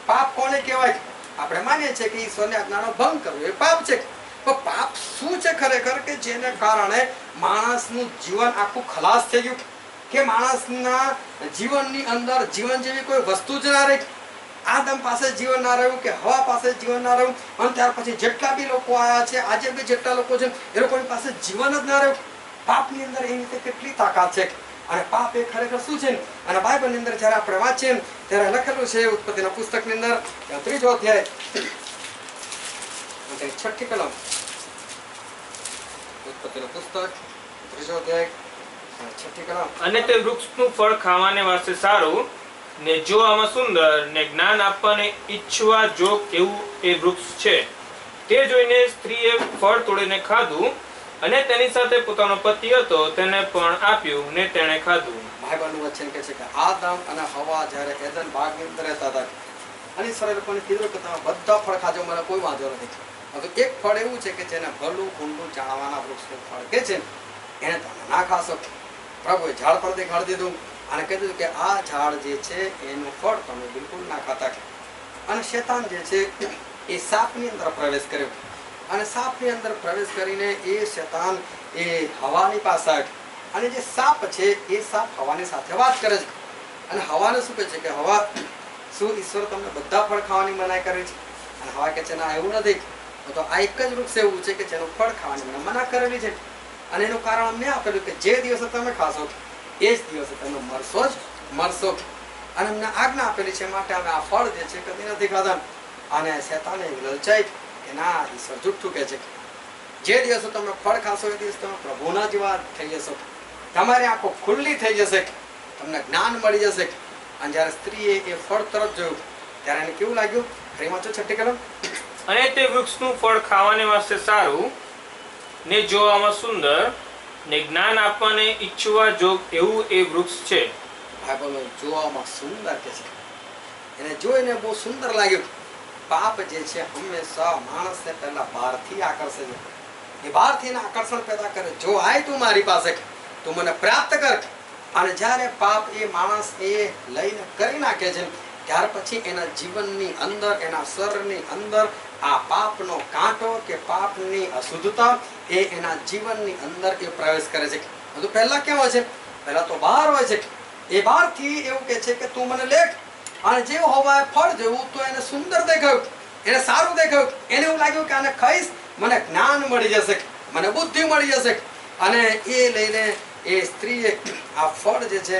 S1: પાપ કોને કહેવાય? આપણે માનીએ છીએ કે ઈશ્વરની આજ્ઞાનો ભંગ કરવો એ પાપ છે. પણ પાપ શું છે ખરેખર કે જેને કારણે માણસનું જીવન આખું ખલાસ થઈ ગયું કે માણસના જીવનની અંદર જીવન જેવી કોઈ વસ્તુ જ ના રહી. આદમ પાસે જીવન ના રહ્યું કે હવા પાસે જીવન ના રહ્યું અને ત્યાર પછી જેટલા બી લોકો આવ્યા છે, આજે બી જેટલા લોકો છે એ લોકોની પાસે જીવન જ ના રહ્યું. પાપની અંદર એવી રીતે કેટલી તાકાત છે અને પાપ એ ખરેખર શું છે? અને બાઇબલની અંદર જ્યારે આપણે વાંચીએ ત્યારે લખેલું છે ઉત્પત્તિના પુસ્તકની અંદર 3જો અધ્યાય 6ઠ્ઠી કલમ. ઉત્પત્તિનું પુસ્તક 3જો અધ્યાય 6ઠ્ઠી કલમ.
S2: અને તે વૃક્ષનું ફળ ખાવાને વાસ્તે સારું ને જોવામાં સુંદર ને જ્ઞાન આપવાને ઈચ્છવા જોગ એવું એ વૃક્ષ છે. તે જોઈને સ્ત્રીએ ફળ તોડીને ખાધું અને તેની સાથે પોતાનો પતિ હતો તેને પણ આપ્યું ને તેણે ખાધું.
S1: બાઇબલનું વચન કહે છે કે આદમ અને હવા જ્યારે એદન બાગની અંદર રહેતા હતા અને ઈશ્વરે લોકોને કીધું કે તમે બધા ફળ ખાજો, મને કોઈ વાંધો નથી. તો એક ફળ એવું છે કે જેને ભલું ઊંડું જાણવાના વૃક્ષનું ફળ કે છે એને તમે ના ખાશો. પ્રભુએ ઝાડ પર દેખાડી દીધું અને કીધું કે આ ઝાડ જે છે એનું ફળ તમે બિલકુલ ના ખાતા. અને શેતાન જે છે એ સાપની અંદર પ્રવેશ કર્યો અને સાપની અંદર પ્રવેશ કરીને એ શેતાન એ હવાની પાસે આવ્યો અને જે સાપ છે એ સાપ હવાની સાથે વાત કરે છે અને હવાને શું કહે છે કે હવા, શું ઈશ્વર તમને બધા ફળ ખાવાની મનાઈ કરી છે? અને હવા કહે છે ના, એવું નથી. તો આ એક જ વૃક્ષ એવું છે કે જેનું ફળ ખાવાની મને મના કરેલી છે અને એનું કારણ અમને આપેલું કે જે દિવસે તમે ખાશો એ જ દિવસે તમે મરશો જ મરશો. અને અમને આજ્ઞા આપેલી છે માટે અમે આ ફળ જે છે કદી નથી ખાધા. અને શેતાને લલચાઈ કે ના, ઈશ્વર જુઠ્ઠું કહે છે. જે દિવસે તમે ફળ ખાશો એ દિવસે તમે પ્રભુના જેવા થઈ જશો, તમારી આંખો ખુલ્લી થઈ જશે, તમને જ્ઞાન મળી જશે. અને જ્યારે સ્ત્રીએ એ ફળ તરફ જોયું ત્યારે એને કેવું લાગ્યું? ફરી વાંચો 6ઠ્ઠી કલમ.
S2: અને તે વૃક્ષનું ફળ ખાવાને વાસ્તે સારું ને જોવામાં સુંદર ને જ્ઞાન આપવાને ઈચ્છવા જોગ એવું એ વૃક્ષ છે.
S1: બાઇબલ જોવામાં સુંદર કે છે, એને જોઈને બહુ સુંદર લાગ્યું. પાપ જે છે હંમેશા માણસને પહેલા બહારથી આકર્ષે છે. એ બહારથી એને આકર્ષણ પેદા કરે. જો આય તું મારી પાસે, તું મને પ્રાપ્ત કર. અને જ્યારે પાપ એ માણસ એ લઈને કરી નાખે છે ત્યાર પછી એના જીવનની અંદર, એના શરીરની અંદર આ પાપનો કાંટો કે પાપની અશુદ્ધતા એ એના જીવનની અંદર એ પ્રવેશ કરે છે. બધું પહેલા કેવું હોય છે? પહેલા તો બહાર હોય છે. એ બહારથી એવું કહે છે કે તું મને લેખ. અને જેવું હોવાય ફળ જેવું તો એને સુંદર દેખાયું, એને સારું દેખાયું. એને એવું લાગ્યું કે આને ખાઈશ, મને જ્ઞાન મળી જશે, મને બુદ્ધિ મળી જશે. અને એ લઈને એ સ્ત્રીએ આ ફળ જે છે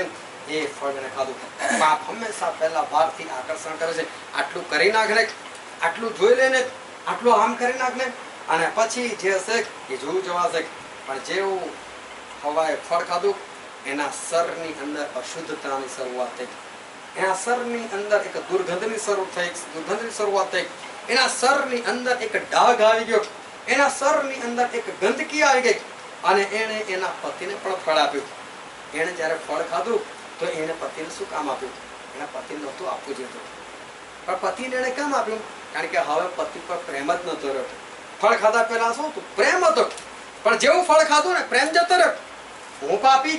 S1: એ ફળને ખાધું. પાપ હંમેશા પહેલા બહારથી આકર્ષણ કરે છે. આટલું કરી નાખ ને, આટલું જોઈ લે ને, આટલું આમ કરી નાખ ને, અને પછી જે હશે એ જોયું જવાશે. પણ જેવું હવાએ ફળ ખાધું એના સરની અંદર અશુદ્ધતાની શરૂઆત થઈ. એના સરની અંદર એક દુર્ગંધની શરૂઆત થઈ. એના સરની અંદર એક ડાઘ આવી ગયો. એના સરની અંદર એક ગંદકી આવી ગઈ. અને એણે એના પતિને પણ ફળ આપ્યું. એણે જ્યારે ફળ ખાધું તો એને પતિને શું કામ આપ્યું? એના પતિને નહોતું આપવું જોઈતું, પણ પતિને એણે કેમ આપ્યું? કારણ કે હવે પતિ પર પ્રેમ જ નહોતો રહ્યો. ફળ ખાધા પહેલા શું હતું? પ્રેમ હતો. પણ જેવું ફળ ખાધું ને પ્રેમ જતો રહ્યો. હું પાપી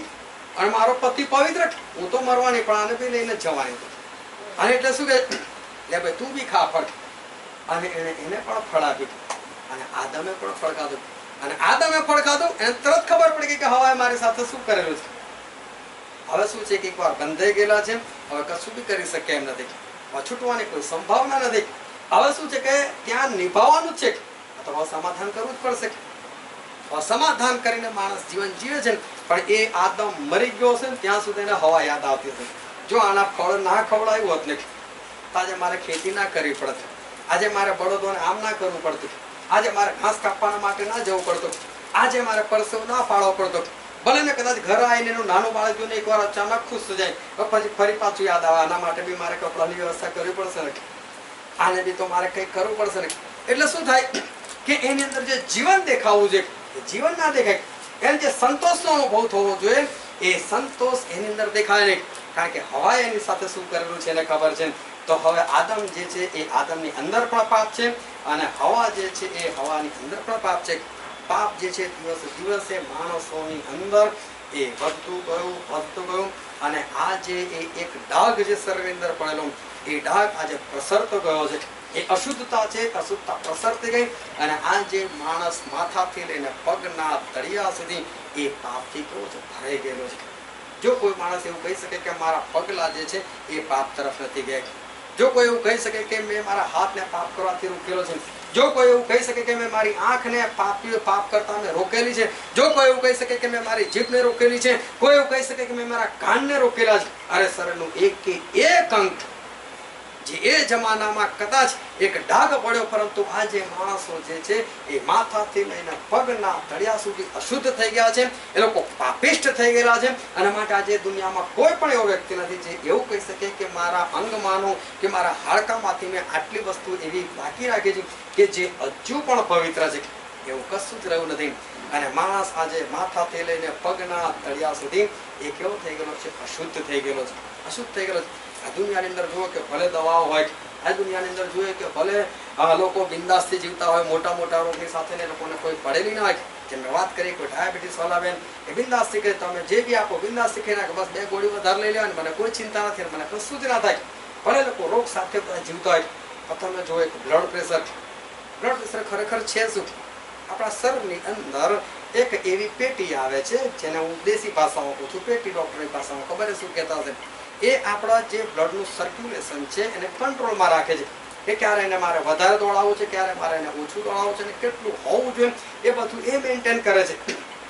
S1: અને મારો પતિ પવિત્ર, હું તો મરવાની, પણ આને બી લઈને જવાની. અને એટલે શું કહે? લે ભાઈ તું બી ખા ફળ. અને એને પણ ફળ આપ્યું. અને આદમે પણ ફળ ખાધું. અને આદમે ફળ ખાધું એને તરત ખબર પડી ગઈ કે હવે મારી સાથે શું કરેલું છે. હવે શું છે કે એકવાર બંધાઈ ગયેલા છે, હવે કશું બી કરી શકે એમ નથી. છૂટવાની કોઈ સંભાવના નથી. હવે શું છે કે ત્યાં નિભાવવાનું છે, તો હવે સમાધાન કરવું જ પડશે. સમાધાન કરીને માણસ જીવન જીવે છે. પણ એ આદમ મરી ગયો છે ને ત્યાં સુધી એને હવા યાદ આવતી હતી. જો આના ફળ ના ખવડાવ્યું હોત ને તો આજે મારે ખેતી ના કરવી પડત, આજે મારે બળદોને આમ ના કરવું પડતું, આજે મારે ઘાસ કાપવાના માટે ના જવું પડતું, આજે મારે પરસેવો ના પાડવો પડતો. ભલે ને કદાચ ઘર આવીને એનું નાનું બાળક જોઈને એકવાર અચાનક ખુશ થઈ જાય, પછી ફરી પાછું યાદ આવે આના માટે બી મારે કપડાની વ્યવસ્થા કરવી પડશે ને, આને બી તો મારે કંઈક કરવું પડશે ને. એટલે શું થાય કે એની અંદર જે જીવન દેખાવું છે એ જીવન ના દેખાય. એને જે સંતોષનો અનુભવ થવો જોઈએ એ સંતોષ એની અંદર દેખાય નહીં. કારણ કે હવાએ એની સાથે શું કરેલું છે એને ખબર છે. તો હવે આદમ જે છે એ આદમની અંદર પણ પાપ છે અને હવા જે છે એ હવાની અંદર પણ પાપ છે. પાપ જે છે દિવસે દિવસે માણસોની અંદર એ વધતું ગયું અને આ જે એક ડાઘ જે શરીરની અંદર પડેલો એ ડાઘ આજે પ્રસરતો ગયો છે. એ અશુદ્ધતા છે, અશુદ્ધતા પ્રસરતી ગઈ અને આ જે માણસ માથાથી લઈને પગના તળિયા સુધી એ પાપથી કેવો છે? ભરાઈ ગયેલો છે. જો કોઈ માણસ એવું કહી શકે કે મારા પગલા જે છે એ પાપ તરફ નથી ગયા, જો કોઈ એવું કહી શકે કે મેં મારા હાથને પાપ કરવાથી રોકેલો છે, જો કોઈ એવું કહી શકે કે મેં મારી આંખને પાપ કરતા મેં રોકેલી છે, જો કોઈ એવું કહી શકે કે મેં મારી જીભને રોકેલી છે, કોઈ એવું કહી શકે કે મેં મારા કાનને રોકેલા છે, અરે શરીરનું એક અંગ જે એ જમાનામાં કદાચ એક ડાઘ પડ્યો, પરંતુ આજે માણસો જે છે એ માથાથી લઈને પગના તળિયા સુધી અશુદ્ધ થઈ ગયા છે. એ લોકો પાપિષ્ટ થઈ ગયેલા છે અને માટે આજે દુનિયામાં કોઈ પણ એવો વ્યક્તિ નથી જે એવું કહી શકે કે મારા અંગમાંનું કે મારા હાડકામાંથી મેં આટલી વસ્તુ એવી બાકી રાખી છે કે જે હજુ પણ પવિત્ર છે. એવું કશું જ રહ્યું નથી. અને માણસ આજે માથાથી લઈને પગના તળિયા સુધી એ કેવો થઈ ગયેલો છે? અશુદ્ધ થઈ ગયેલો છે, અશુદ્ધ થઈ ગયેલો છે. આ દુનિયાની અંદર જુઓ કે ભલે દવાઓ હોય, આ દુનિયાની અંદર જોઈએ કે ભલે લોકો બિંદાસથી જીવતા હોય, મોટા મોટા રોગની સાથે ને લોકોને કોઈ પડેલી ના હોય. જેમ મેં વાત કરી, કોઈ ડાયાબિટીસ વાળા બેન એ બિંદાસથી કહે તમે જે બી આપો બિંદાસથી ખાઈ નાખે, બસ 2 ગોળી વધારે લઈ લેવાની, મને કોઈ ચિંતા નથી, મને કશું જ ના થાય. ભલે લોકો રોગ સાથે બધા જીવતા હોય. તમે જુઓ બ્લડ પ્રેશર ખરેખર છે શું? આપણા શરીરની અંદર એક એવી પેટી આવે છે જેને હું દેશી ભાષામાં કહું છું પેટી, ડોક્ટરની ભાષામાં ખબર શું કહેતા હશે, એ આપણા જે બ્લડનું સર્ક્યુલેશન છે એને કંટ્રોલમાં રાખે છે કે ક્યારે એને મારે વધારે દોડાવવું છે, ક્યારે મારે એને ઓછું દોડાવવું છે, અને કેટલું હોવું જોઈએ એ બધું એ મેન્ટેન કરે છે.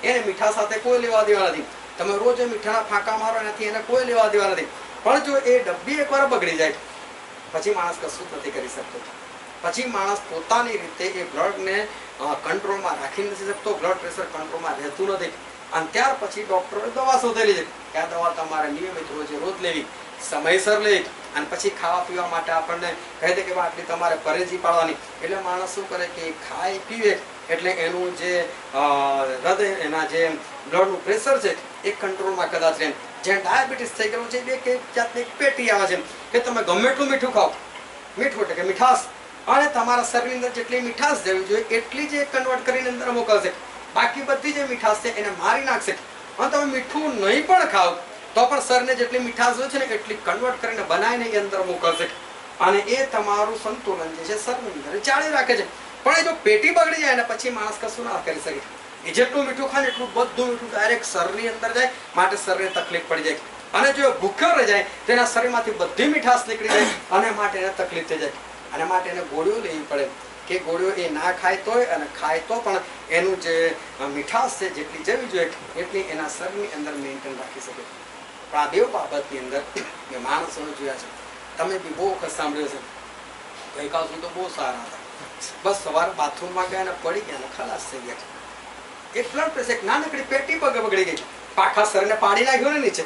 S1: એને મીઠા સાથે કોઈ લેવા દેવા નથી. તમે રોજ મીઠાના ફાંકા મારો એનાથી એને કોઈ લેવા દેવા નથી. પણ જો એ ડબ્બી એકવાર બગડી જાય પછી માણસ કશું જ નથી કરી શકતો. પછી માણસ પોતાની રીતે એ બ્લડને કંટ્રોલમાં રાખી નથી શકતો, બ્લડ પ્રેશર કંટ્રોલમાં રહેતું નથી. અને ત્યાર પછી ડોક્ટરોએ દવા શોધેલી છે કે આ દવા તમારે નિયમિત રોજ લેવી, સમયસર લેવી, અને પછી ખાવા પીવા માટે આપણને કહે છે કે આટલી તમારે પરેજી પાડવાની. એટલે માણસ શું કરે કે ખાય પીવે એટલે એનું જે હૃદય એના જે બ્લડનું પ્રેશર છે એ કંટ્રોલમાં કદાચ રહે. જ્યાં ડાયાબિટીસ થઈ ગયું છે એ એક જાતની પેટી આવે છે કે તમે ગમે એટલું મીઠું ખાઓ, મીઠું એટલે કે મીઠાશ, અને તમારા શરીરની અંદર જેટલી મીઠાશ જવી જોઈએ એટલી જ કન્વર્ટ કરીને અંદર મોકલશે. બાકી બધી જે મીઠાશ છે એને મારી નાખશે. અને તમે મીઠું નહીં પણ ખાઓ તો પણ શરીરને જેટલી મીઠાશ હોય છે ને એટલી કન્વર્ટ કરીને બનાવીને એ અંદર મોકલશે. અને એ તમારું સંતુલન જે છે શરીરની અંદર જાળવી રાખે છે. પણ એ જો પેટી બગડી જાય ને પછી માણસ કશું ના કરી શકે. એ જેટલું મીઠું ખાય ને એટલું બધું મીઠું ડાયરેક્ટ શરીરની અંદર જાય, માટે શરીરને તકલીફ પડી જાય. અને જો ભૂખ્યો રહી જાય તેના શરીરમાંથી બધી મીઠાશ નીકળી જાય અને માટે એને તકલીફ થઈ જાય. અને માટે એને ગોળીઓ લેવી પડે કે ગોળીઓ એ ના ખાય તોય અને ખાય તો પણ એનું જે મીઠાશ છે જેટલી જવી જોઈએ એટલી એના શરીરની અંદર મેન્ટેન રાખી શકે. પણ આ બે બાબતની અંદર મેં માણસોને જોયા છે. તમે બી બહુ વખત સાંભળ્યો છે. ગઈકાલ સુધી તો બહુ સારા હતા, બસ સવારે બાથરૂમમાં ગયા અને પડી ગયા અને ખલાસ થઈ ગયા. એક બ્લડ પ્રેશર એક નાનકડી પેટી બગડી ગઈ, પાખા શરીરને પાડી નાખ્યો ને નીચે,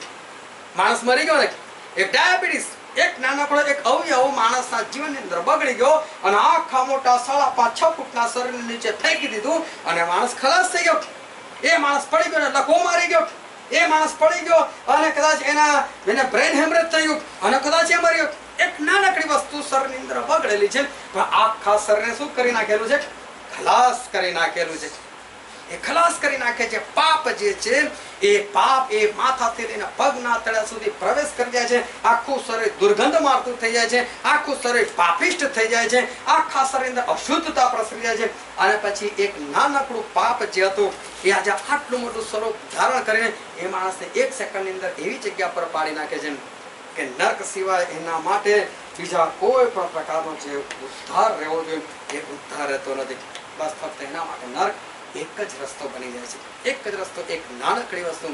S1: માણસ મરી ગયો ને. એક ડાયાબિટીસ એક નાનકડો એક અવયવ માણસના જીવનની અંદર બગડી ગયો અને આખા મોટા 5.5-6 ફૂટના શરીરની નીચે ફેંકી દીધું અને માણસ ખલાસ થઈ ગયો. એ માણસ પડી ગયો ને લખો મારી ગયો. એ માણસ પડી ગયો અને કદાચ એને બ્રેન હેમરેજ થયું અને કદાચ એ મરી ગયો. એક નાનકડી વસ્તુ શરીરની અંદર બગડેલી છે પણ આખા શરીરને શું કરી નાખેલું છે? ખલાસ કરી નાખેલું છે. એ ખલાસ કરી નાખે છે. પાપ જે છે એ પાપ એ માથાથી લઈને પગના તળિયા સુધી પ્રવેશ કરી જાય છે. આખું શરીર દુર્ગંધ મારતું થઈ જાય છે, આખું શરીર પાપિષ્ટ થઈ જાય છે, આખા શરીર અંદર અશુદ્ધતા પ્રસરી જાય છે. અને પછી એક નાનકડું પાપ જે હતું એ આજે આટલું મોટું સ્વરૂપ ધારણ કરીને એ માણસને 1 સેકન્ડની અંદર એવી જગ્યા પર પાડી નાખે છે કે નર્ક સિવાય એના માટે બીજા કોઈ પણ પ્રકારનો જે ઉદ્ધાર રહેવો જોઈએ એ ઉદ્ધાર રહેતો નથી. બસ ફક્ત એના માટે નર્ક એક જ રસ્તો બની જાય છે. એક જ રસ્તો, એક નાનકડી વસ્તુ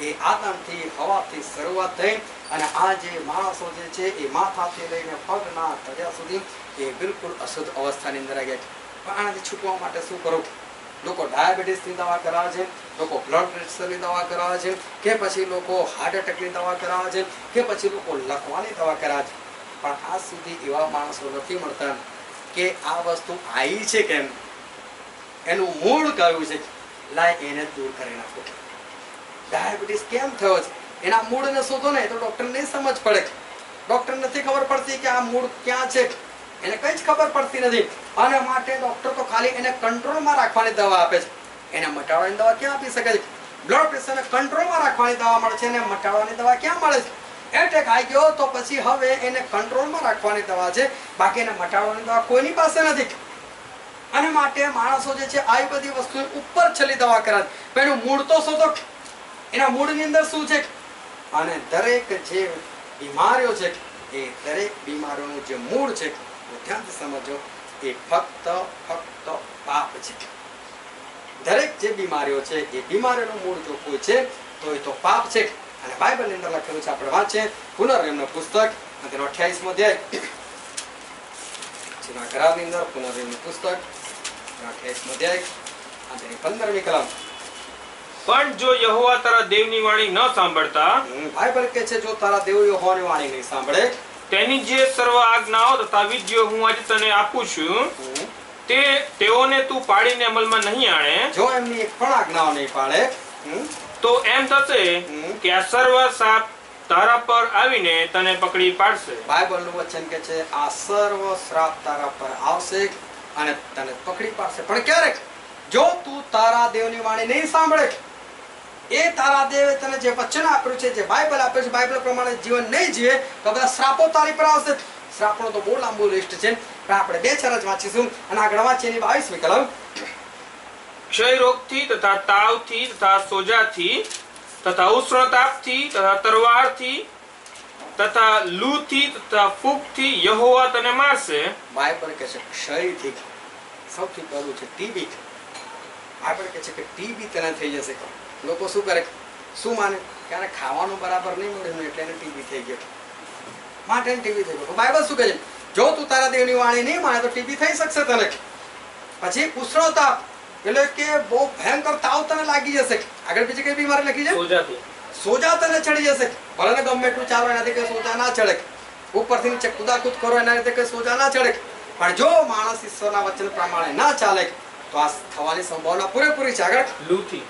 S1: એ આદમથી હવાથી શરૂઆત થઈ અને આ જે માણસો જે છે એ માથાથી લઈને પગના તળિયા સુધી એ બિલકુલ અશુદ્ધ અવસ્થાની અંદર આવી ગયા. પણ આનાથી છૂટવા માટે શું કરવું? લોકો ડાયાબિટીસની દવા કરાવે છે, લોકો બ્લડ પ્રેશરની દવા કરાવે છે, કે પછી લોકો હાર્ટ એટેકની દવા કરાવે છે, કે પછી લોકો લખવાની દવા કરાવે છે. પણ આજ સુધી એવા માણસો નથી મળતા કે આ વસ્તુ આવી છે કેમ, એનું મૂળ કયું છે, લાય એને દૂર કરી નાખો. ડાયાબિટીસ કેમ થયો છે એના મૂળને શોધો ને તો ડોક્ટરને સમજ પડે. ડોક્ટર નથી ખબર પડતી કે આ મૂળ ક્યાં છે, એને કઈ જ ખબર પડતી નથી. અને માટે ડોક્ટર તો ખાલી એને કંટ્રોલમાં રાખવાની દવા આપે છે. એને મટાડવાની દવા ક્યાં આપી શકે છે? બ્લડ પ્રેશરને કંટ્રોલમાં રાખવાની દવા મળે છે, એને મટાડવાની દવા ક્યાં મળે છે? એટેક આવી ગયો તો પછી હવે એને કંટ્રોલમાં રાખવાની દવા છે, બાકી એને મટાડવાની દવા કોઈની પાસે નથી. અને માટે માણસો જે છે આવી બધી વસ્તુ ઉપર છેલ્લી દવા કરાવે, પણ એનું મૂળ તો શોધો. એના મૂળની અંદર શું છે? અને દરેક જે બીમારીઓ છે એ દરેક બીમારીઓનું જે મૂળ છે ધ્યાનથી સમજો, એ ફક્ત પાપ છે. દરેક જે બીમારીઓ છે એ બીમારીઓનું મૂળ જો કોઈ છે તો એ તો પાપ છે. અને બાઇબલની અંદર લખેલું છે, આપણે વાંચીએ પુનર્જન્મનું પુસ્તક અને તેનો 28મો અધ્યાય. જૂના કરારની અંદર પુનર્જન્મનું પુસ્તક 28મો અધ્યાય અને તેની 15મી કલમ.
S2: પણ જો યહોવા તારા દેવની વાણી ન સાંભળતા,
S1: બાઇબલ કહે છે જો તારા દેવ યહોવાની વાણી નહીં સાંભળે,
S2: તેની જે સર્વ આજ્ઞાઓ તથા વિધિઓ હું આજે તને આપું છું તેઓને તું પાડીને અમલમાં નહીં આણે,
S1: જો એમની એક પણ આજ્ઞાઓ નહીં પાડે,
S2: તો એમ થશે કે આ સર્વ સાપ તારા પર આવીને તને પકડી પાડશે.
S1: બાઇબલનું વચન કે છે આ સર્વ શ્રાપ તારા પર આવશે અને તને પકડી પાડશે. પણ ક્યારેક જો તું તારા દેવની વાણી નહીં સાંભળે, એ તારા દેવે તને જે વચન આપ્યું છે, જે બાઇબલ આપ્યું છે, બાઇબલ પ્રમાણે જીવન નહીં જીવે તો બધા શ્રાપો તારી પર આવશે. શ્રાપનો તો બહુ લાંબુ લિસ્ટ છે, પણ આપણે 2-4 જ વાંચીશું અને આગળ વાંચીએ 22મી કલમ.
S2: ક્ષય રોગથી તથા તાવથી તથા સોજાથી તથા ઉષ્ણતાપથી તથા તરવારથી તથા લૂથી તથા ફૂગથી યહોવા તને મારશે.
S1: બાઇબલ કહે છે ક્ષયથી, સૌથી પહેલું છે ટીબી. બાઇબલ કહે છે કે ટીબી તને થઈ જશે. લોકો શું કરે, શું માને કે આને ખાવાનું બરાબર નહીં મળ્યું એટલે એને ટીબી થઈ ગયો, માટે ટીબી થઈ ગયો. બાઇબલ શું કહે છે, જો તું તારા દેવની વાણી નહીં માને તો ટીબી થઈ શકશે તને. પછી ઉષ્ણતાપ એટલે કે બહુ ભયંકર તાવ તને લાગી જશે. આગળ બીજી કઈ બીમારી લખી છે?
S2: સોજાથી.
S1: સોજા તને ચડી જશે. ભલે ને ગમે એટલું ચાલો એનાથી કઈ સોજા ના ચડે, ઉપરથી નીચે કુદાકૂદ કરો એના રીતે કઈ સોજા ના ચડે. પણ જો માણસ ઈશ્વરના વચન પ્રમાણે ના ચાલે તો આ થવાની સંભાવના પૂરેપૂરી છે. આગળ
S2: લૂથી.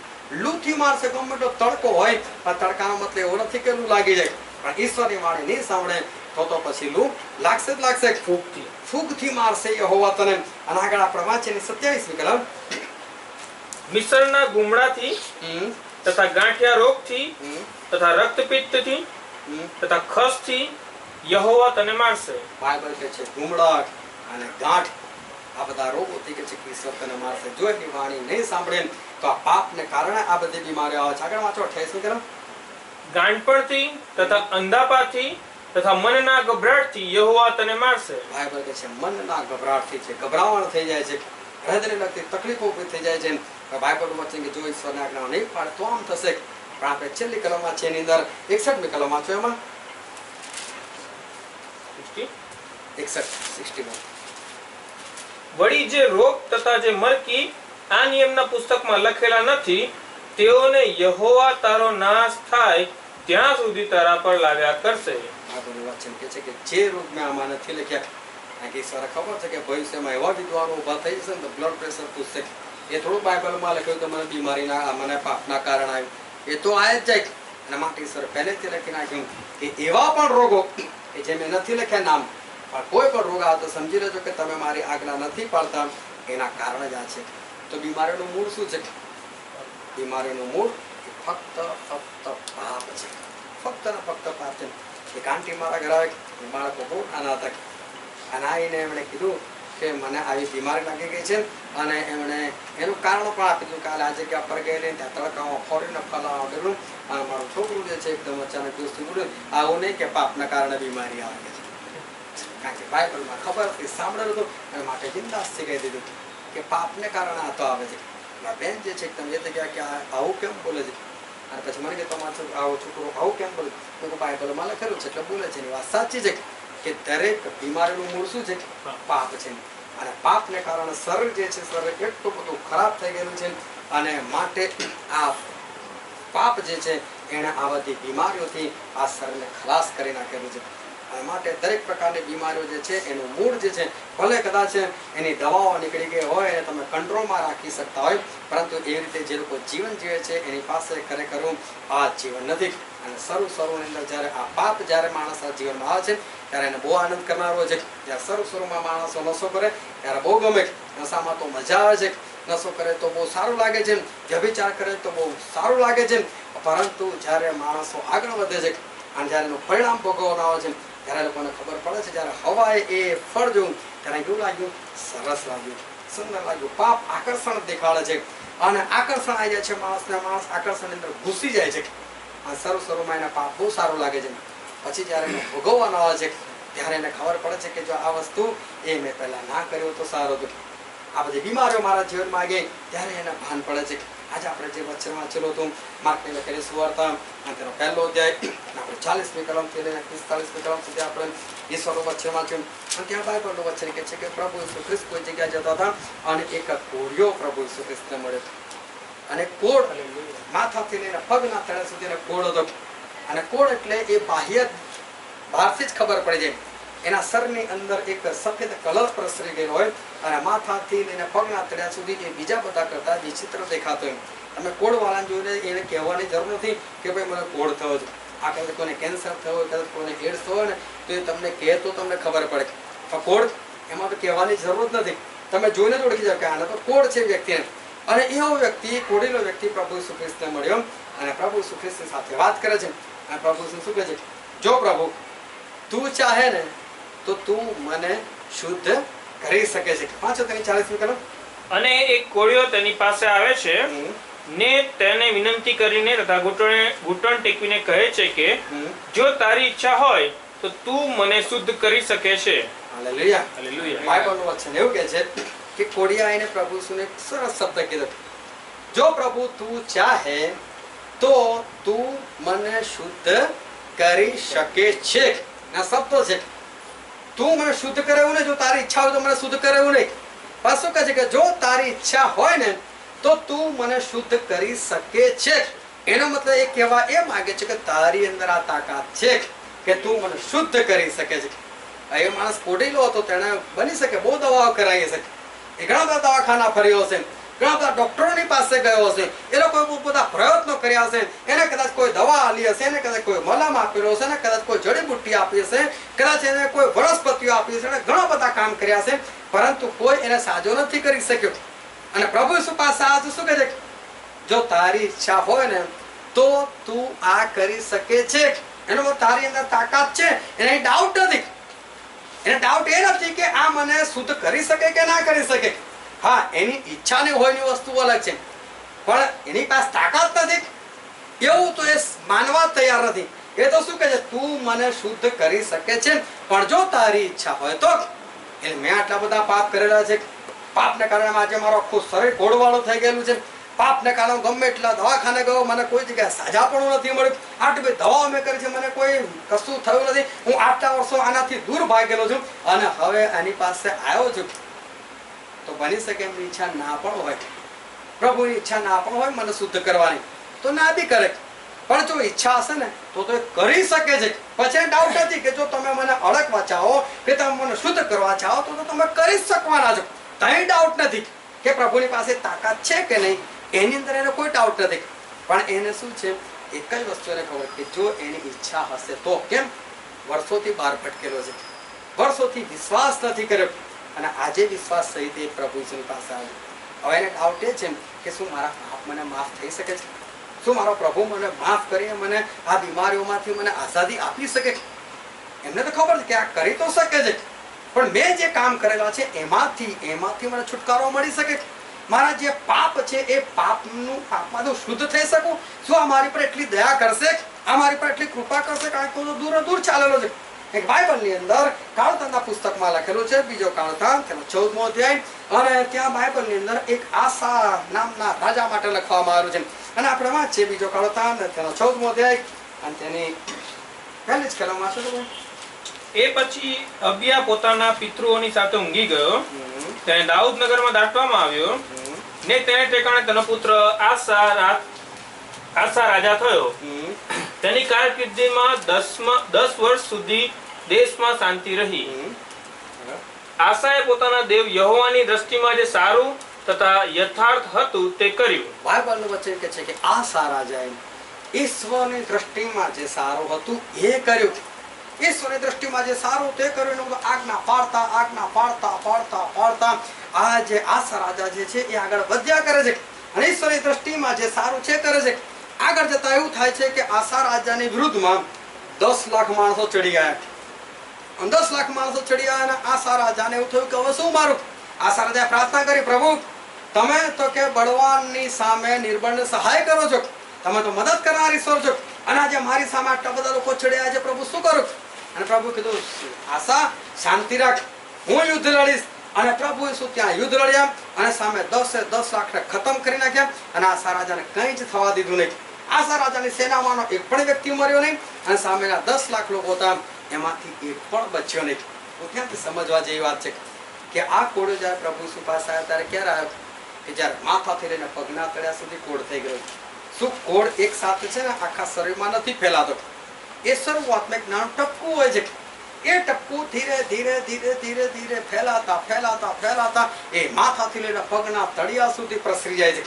S1: લૂથી મારશે. ગમે એટલો તડકો હોય પણ તડકાનો મતલબ એવો નથી કે લૂ લાગી જાય, પણ ઈશ્વરની વાણી નહીં સાંભળે તો પછી લૂ લાગશે જ લાગશે.
S2: ફૂગથી.
S1: ફૂગથી મારશે યહોવા તને. અને આગળ આપણે વાંચીએ 27મી કલમ.
S2: મિસળના ગુમડાથી તથા ગાંઠિયા રોગથી તથા રક્તપિત્તથી તથા ખસથી યહોવા તને મારશે.
S1: બાઇબલ કહે છે ગુમડાટ અને ગાંઠ આ બધા રોગોથી કે છે કે ઈશ્વર તને મારશે. જો એની વાણી નહીં સાંભળે તો આ પાપને કારણે આ બધી બીમારીઓ આવે છે. આગળ વાંચો 28મી કલમ.
S2: ગાંઠપણથી તથા અંધાપાથી તથા મનના ગભરાટથી યહોવા તને મારશે.
S1: બાઇબલ કહે છે મનના ગભરાટથી છે, ગભરામણ થઈ જાય છે, હૃદયને લગતી તકલીફો ઊભી થઈ જાય છે. બાઇબલ વચ્ચે કે જો ઈશ્વરની આજ્ઞાઓ નહીં પાડે તો આમ થશે. પણ આપણે છેલ્લી કલમમાં છે એની અંદર 61મી કલમ વાંચો. એમાં 61
S2: વળી જે રોગ તથા જે મરકી આ નિયમના પુસ્તકમાં લખેલા નથી તેઓને યહોવા તારો નાશ થાય ત્યાં સુધી તારા પર લાવ્યા કરશે.
S1: બાઇબલનું વચન કહે છે કે જે રોગ મેં આમાં નથી લખ્યા, કારણ કે ઈશ્વરે ખબર છે કે ભવિષ્યમાં એવા વિદ્વાનો ઊભા થઈ જશે ને તો બ્લડ પ્રેશર પૂછશે. એ થોડું બાઇબલમાં લખ્યું કે મને બીમારીના મને પાપના કારણે આવ્યું, એ તો આ જ જાય. અને માટે ઈશ્વરે પહેલેથી લખી નાખ્યું કે એવા પણ રોગો કે જે મેં નથી લખ્યા નામ, પણ કોઈ પણ રોગ આવે તો સમજી લેજો કે તમે મારી આજ્ઞા નથી પાળતા, એના કારણે જ આ છે. તો બીમારીનું મૂળ શું છે? બીમારીનું મૂળ ફક્ત પાપ છે. ફક્ત ને ફક્ત પાપ છે. એક આંટી મારા ઘરે આવે, બાળકો બહુ નાના હતા, અને આવીને એમણે કીધું કે મને આવી બીમારી લાગી ગઈ છે, અને એમણે એનું કારણ પણ આપી દીધું. કાલે આ જગ્યા પર ગયેલી ત્યાં તડકામાં ફોરીને ફલાવા કરેલું, અને મારું છોકરું જે છે એકદમ અચાનક દોસ્તી બોલ્યું આવું નહીં કે પાપના કારણે બીમારી આવે છે. કારણ કે બાઇબલમાં ખબર હતી, સાંભળેલું હતું, અને માટે બિંદાસથી કહી દીધું કે પાપને કારણે આ તો આવે છે. બેન જે છે તમે એ જગ્યા કે આવું કેમ બોલે છે? અને પછી મને કે તમારો આવો છોકરો આવું કેમ બોલે? તો બાઇબલમાં લખેલું છે એટલે બોલે છે. એની વાત સાચી છે કે દરેક બીમારીનું મૂળ શું છે? પાપ છે. અને પાપને કારણે શરીર જે છે શરીર એટલું બધું ખરાબ થઈ ગયેલું છે, અને માટે આ પાપ જે છે એણે આ બધી બીમારીઓથી આ શરીરને ખલાસ કરી નાખેલું છે. અને માટે દરેક પ્રકારની બીમારીઓ જે છે એનું મૂળ જે છે ભલે કદાચ એની દવાઓ નીકળી ગઈ હોય અને તમે કંટ્રોલમાં રાખી શકતા હોય, પરંતુ એવી રીતે જે લોકો જીવન જીવે છે એની પાસે ખરેખર આ જીવન નથી. અને શરૂની અંદર જ્યારે આ પાપ જ્યારે માણસના જીવનમાં આવે છે ત્યારે એને બહુ આનંદ કરનારો છે. જ્યારે શરૂમાં માણસો નશો કરે ત્યારે બહુ ગમે, નશામાં તો મજા આવે છે, નશો કરે તો બહુ સારું લાગે છે, વ્યભિચાર કરે તો બહુ સારું લાગે છે. પરંતુ જ્યારે માણસો આગળ વધે છે અને જ્યારે એનું પરિણામ ભોગવવાનું આવે છે ત્યારે લોકોને ખબર પડે છે, જ્યારે હવાએ એ ફળ જોયું ત્યારે એવું લાગ્યું સરસ લાગ્યું, સુંદર લાગ્યું. પાપ આકર્ષણ દેખાડે છે, અને આકર્ષણ આવી જાય છે માણસને, માણસ આકર્ષણની અંદર ઘૂસી જાય છે. અને શરૂમાં એને પાપ બહુ સારું લાગે છે. પછી જ્યારે એને ભોગવવાનો આવે છે ત્યારે એને ખબર પડે છે કે જો આ વસ્તુ એ મેં પહેલાં ના કર્યું તો સારું હતું. આ બધી બીમારીઓ મારા જીવનમાં આવી ગઈ ત્યારે એને ભાન પડે છે. આજે આપણે જે વચન વાંચેલું હતું માર્કની લખેલી સુવાર્તા અને તેનો પહેલો અધ્યાય, આપણે 40મી કલમથી લઈને 45મી કલમ સુધી આપણે ઈશ્વરનું વચન વાંચ્યું. અને ત્યાં બાઇબલનું વચન કહે છે કે પ્રભુ ઈસુ ખ્રિસ્ત કોઈ જગ્યાએ જતા હતા અને એક કોઢિયો પ્રભુ ઈસુ ખ્રિસ્તને મળ્યો. અને કોઢ માથાથી લઈને પગના તળે સુધી એને કોઢ હતો. અને કોઢ એટલે એ બાહ્ય બહારથી જ ખબર પડી જાય. એના શરીરની અંદર એક સફેદ કલર પ્રસરી ગયેલો હોય, અને માથાથી લઈને પગના તળિયા સુધી એ બીજા બધા કરતા વિચિત્ર દેખાતો હોય. તમે કોઢવાળાને જોઈને એને કહેવાની જરૂર નથી કે ભાઈ મને કોઢ થયો છે. આ કદાચ કોઈને કેન્સર થયો હોય, કદાચ કોઈને એડ્સ થયો હોય ને તો એ તમને કહે તો તમને ખબર પડે. પણ કોઢ એમાં તો કહેવાની જરૂર જ નથી, તમે જોઈને જ ઓળખી જાવ કે આને તો કોઢ છે વ્યક્તિને. અને એવો વ્યક્તિ, કોઢેલો વ્યક્તિ પ્રભુ ઈસુ ખ્રિસ્તને મળ્યો અને પ્રભુ ઈસુ ખ્રિસ્ત સાથે વાત કરે છે. અને પ્રભુ ઈસુ શું કહે છે? જો પ્રભુ તું ચાહે ને તો તું મને શુદ્ધ કરી શકે છે. 45મી કલમ
S2: અને એક કોળિયો તેની પાસે આવે છે
S1: હમ.
S2: ને તેને વિનંતી કરીને તથા ઘૂંટણ ટેકવીને કહે છે કે
S1: હમ.
S2: જો તારી ઈચ્છા હોય તો તું મને શુદ્ધ કરી શકે છે.
S1: હાલેલુયા.
S2: હાલેલુયા.
S1: બાઇબલનું વચન એવું કહે છે કે કોડિયા એને પ્રભુ સુને એક સરસ શબ્દ કીધો, જો પ્રભુ તું ચાહે તો તું મને શુદ્ધ કરી શકે છે. આ શબ્દો છે, તું મને શુદ્ધ કરે એવું નહીં, જો તારી ઈચ્છા હોય તો મને શુદ્ધ કરે એવું નહીં. પણ શું કહે છે કે જો તારી ઈચ્છા હોય ને તો તું મને શુદ્ધ કરી શકે છે. એનો મતલબ એ કહેવા એ માંગે છે કે તારી અંદર આ તાકાત છે કે તું મને શુદ્ધ કરી શકે છે. એ માણસ કોઢીલો હતો, તેને બની શકે બહુ દવાઓ કરાવી શકે, એ ઘણા બધા દવાખાના ફર્યો હશે, ઘણા બધા ડોક્ટરોની પાસે ગયો હશે, એ લોકો બહુ બધા પ્રયત્નો કર્યા હશે, એને કદાચ કોઈ દવા આલી હશે, એને કદાચ કોઈ મલમ આપેલો હશે, એને કદાચ કોઈ જડીબુટ્ટી આપી હશે, કદાચ એને કોઈ વનસ્પતિઓ આપી હશે, એને ઘણા બધા કામ કર્યા હશે, પરંતુ કોઈ એને સાજો નથી કરી શક્યો. અને પ્રભુ ઈસુ પાસે આજે શું કહે છે, જો તારી ઈચ્છા હોય ને તો તું આ કરી શકે છે. એનો મતલબ તારી અંદર તાકાત છે, એને ડાઉટ નથી. એને ડાઉટ એ નથી કે આ મને શુદ્ધ કરી શકે કે ના કરી શકે. હા, એની ઈચ્છા ને હોય ની વસ્તુ અલગ છે, પણ એની પાસે તાકાત નથી એવું તો એ માનવા તૈયાર નથી. એ તો શું કહે છે, તું મને શુદ્ધ કરી શકે છે, પણ જો તારી ઈચ્છા હોય તો. એટલે મેં આટલા બધા પાપ કરેલા છે, પાપને કારણે આજે મારો આખું શરીર ઘોડવાળું થઈ ગયેલું છે, પાપને કારણે ગમે એટલા દવાખાને ગયો, મને કોઈ જગ્યાએ સાજાપણું નથી મળ્યું, આટલી બધી દવાઓ મેં કરી છે, મને કોઈ કશું થયું નથી, હું આટલા વર્ષો આનાથી દૂર ભાગેલો છું, અને હવે આની પાસે આવ્યો છું. તો બની શકે એમની ઈચ્છા ના પણ હોય, પ્રભુની ઈચ્છા ના પણ હોય મને શુદ્ધ કરવાની, તો ના બી કરે. પણ જો ઈચ્છા હશે ને તો એ કરી શકે છે. પછી ડાઉટ નથી કે જો તમે મને અડકવા ચાહો કે તમે મને શુદ્ધ કરવા ચાહો તો તમે કરી શકવાના છો. કઈ ડાઉટ નથી કે પ્રભુની પાસે તાકાત છે કે નહીં, એની અંદર એને કોઈ ડાઉટ નથી. પણ એને શું છે, એક જ વસ્તુ એને ખબર કે જો એની ઈચ્છા હશે તો. કેમ? વર્ષોથી બહાર ભટકેલો છે, વર્ષોથી વિશ્વાસ નથી કર્યો, અને આજે વિશ્વાસ સહિત એ પ્રભુ ઈસુની પાસે આવ્યો. હવે એને ડાઉટ એ છે કે શું મારા પાપ મને માફ થઈ શકે છે, શું મારો પ્રભુ મને માફ કરીને મને આ બીમારીઓમાંથી મને આઝાદી આપી શકે. એમને તો ખબર છે કે આ કરી તો શકે છે, પણ મેં જે કામ કરેલા છે એમાંથી મને છુટકારો મળી શકે. મારા જે પાપ છે એ પાપમાં હું શુદ્ધ થઈ શકું. શું આ મારી પર એટલી દયા કરશે, આ મારી પર એટલી કૃપા કરશે? કારણ કે હું દૂર દૂર ચાલેલો છે. એક બાઇબલની અંદર કાળોતાના પુસ્તકમાં લખેલું છે, બીજો કાળોતાન તેનો 14મો અધ્યાય, અને ત્યાં બાઇબલની અંદર એક આસા નામના રાજા માટે લખવામાં આવ્યું છે. અને આપણે વાંચીએ બીજો કાળોતાન તેનો 14મો અધ્યાય અને તેની પહેલી જ કલમ વાંચો.
S2: એ પછી અબિયા પોતાના પિતૃઓની સાથે ઊંઘી ગયો, તેને દાઉદ નગરમાં દાટવામાં આવ્યો, ને તેને ઠેકાણે તેનો પુત્ર આસા રાજા થયો. તેની કારકિર્દીમાં 10 વર્ષ સુધી દેશમાં શાંતિ રહી. આસાએ પોતાના દેવ યહોવાની દ્રષ્ટિમાં જે સારું તથા યથાર્થ હતું તે કર્યું.
S1: બાઇબલનું વચન કહે છે કે આસા રાજાએ ઈશ્વરની દ્રષ્ટિમાં જે સારું હતું એ કર્યું. ઈશ્વરની દ્રષ્ટિમાં જે સારું તે કર્યું. આજ્ઞા પાળતા આ જે આસા રાજા જે છે એ આગળ વધ્યા કરે છે, અને ઈશ્વરની દ્રષ્ટિમાં જે સારું છે કરે છે. આગળ જતા એવું થાય છે કે આસા રાજાની વિરુદ્ધમાં 10 લાખ માણસો ચડી ગયા. 10 લાખ માણસો ચડી ગયા, અને આસા રાજાને એવું થયું કે હવે શું મારું? આસા રાજાએ પ્રાર્થના કરી, પ્રભુ તમે તો કે બળવાનની સામે નિર્બળને સહાય કરો છો, તમે તો મદદ કરનાર ઈશ્વર છો, અને આજે મારી સામે આટલા બધા લોકો ચડ્યા છે, પ્રભુ શું કરું? અને પ્રભુ કીધું, આસા શાંતિ રાખ, હું યુદ્ધ લડીશ. અને પ્રભુ ઈસુ ત્યાં યુદ્ધ લડ્યા, અને સામે 10 લાખને ખતમ કરી નાખ્યા, અને આસા રાજાને કંઈ જ થવા દીધું નહીં. આસા રાજાની સેનામાંનો એક પણ વ્યક્તિ મર્યો નહીં, અને સામેના 10 લાખ લોકો હતા એમાંથી એક પણ બચ્યો નહીં. તો ત્યાંથી સમજવા જેવી વાત છે કે આ કોડ જ્યારે પ્રભુ ઈસુ પાસે આવ્યા ત્યારે ક્યારે આવ્યો? કે જ્યારે માથાથી લઈને પગના તળિયા સુધી કોડ થઈ ગયો. શું કોડ એક સાથે છે ને આખા શરીરમાં નથી ફેલાતો, એ શરૂઆતમાં એક નાનું ટપકું હોય છે. એ ટપકું ધીરે ધીરે ફેલાતા એ માથાથી લઈને પગના તળિયા સુધી પ્રસરી જાય છે.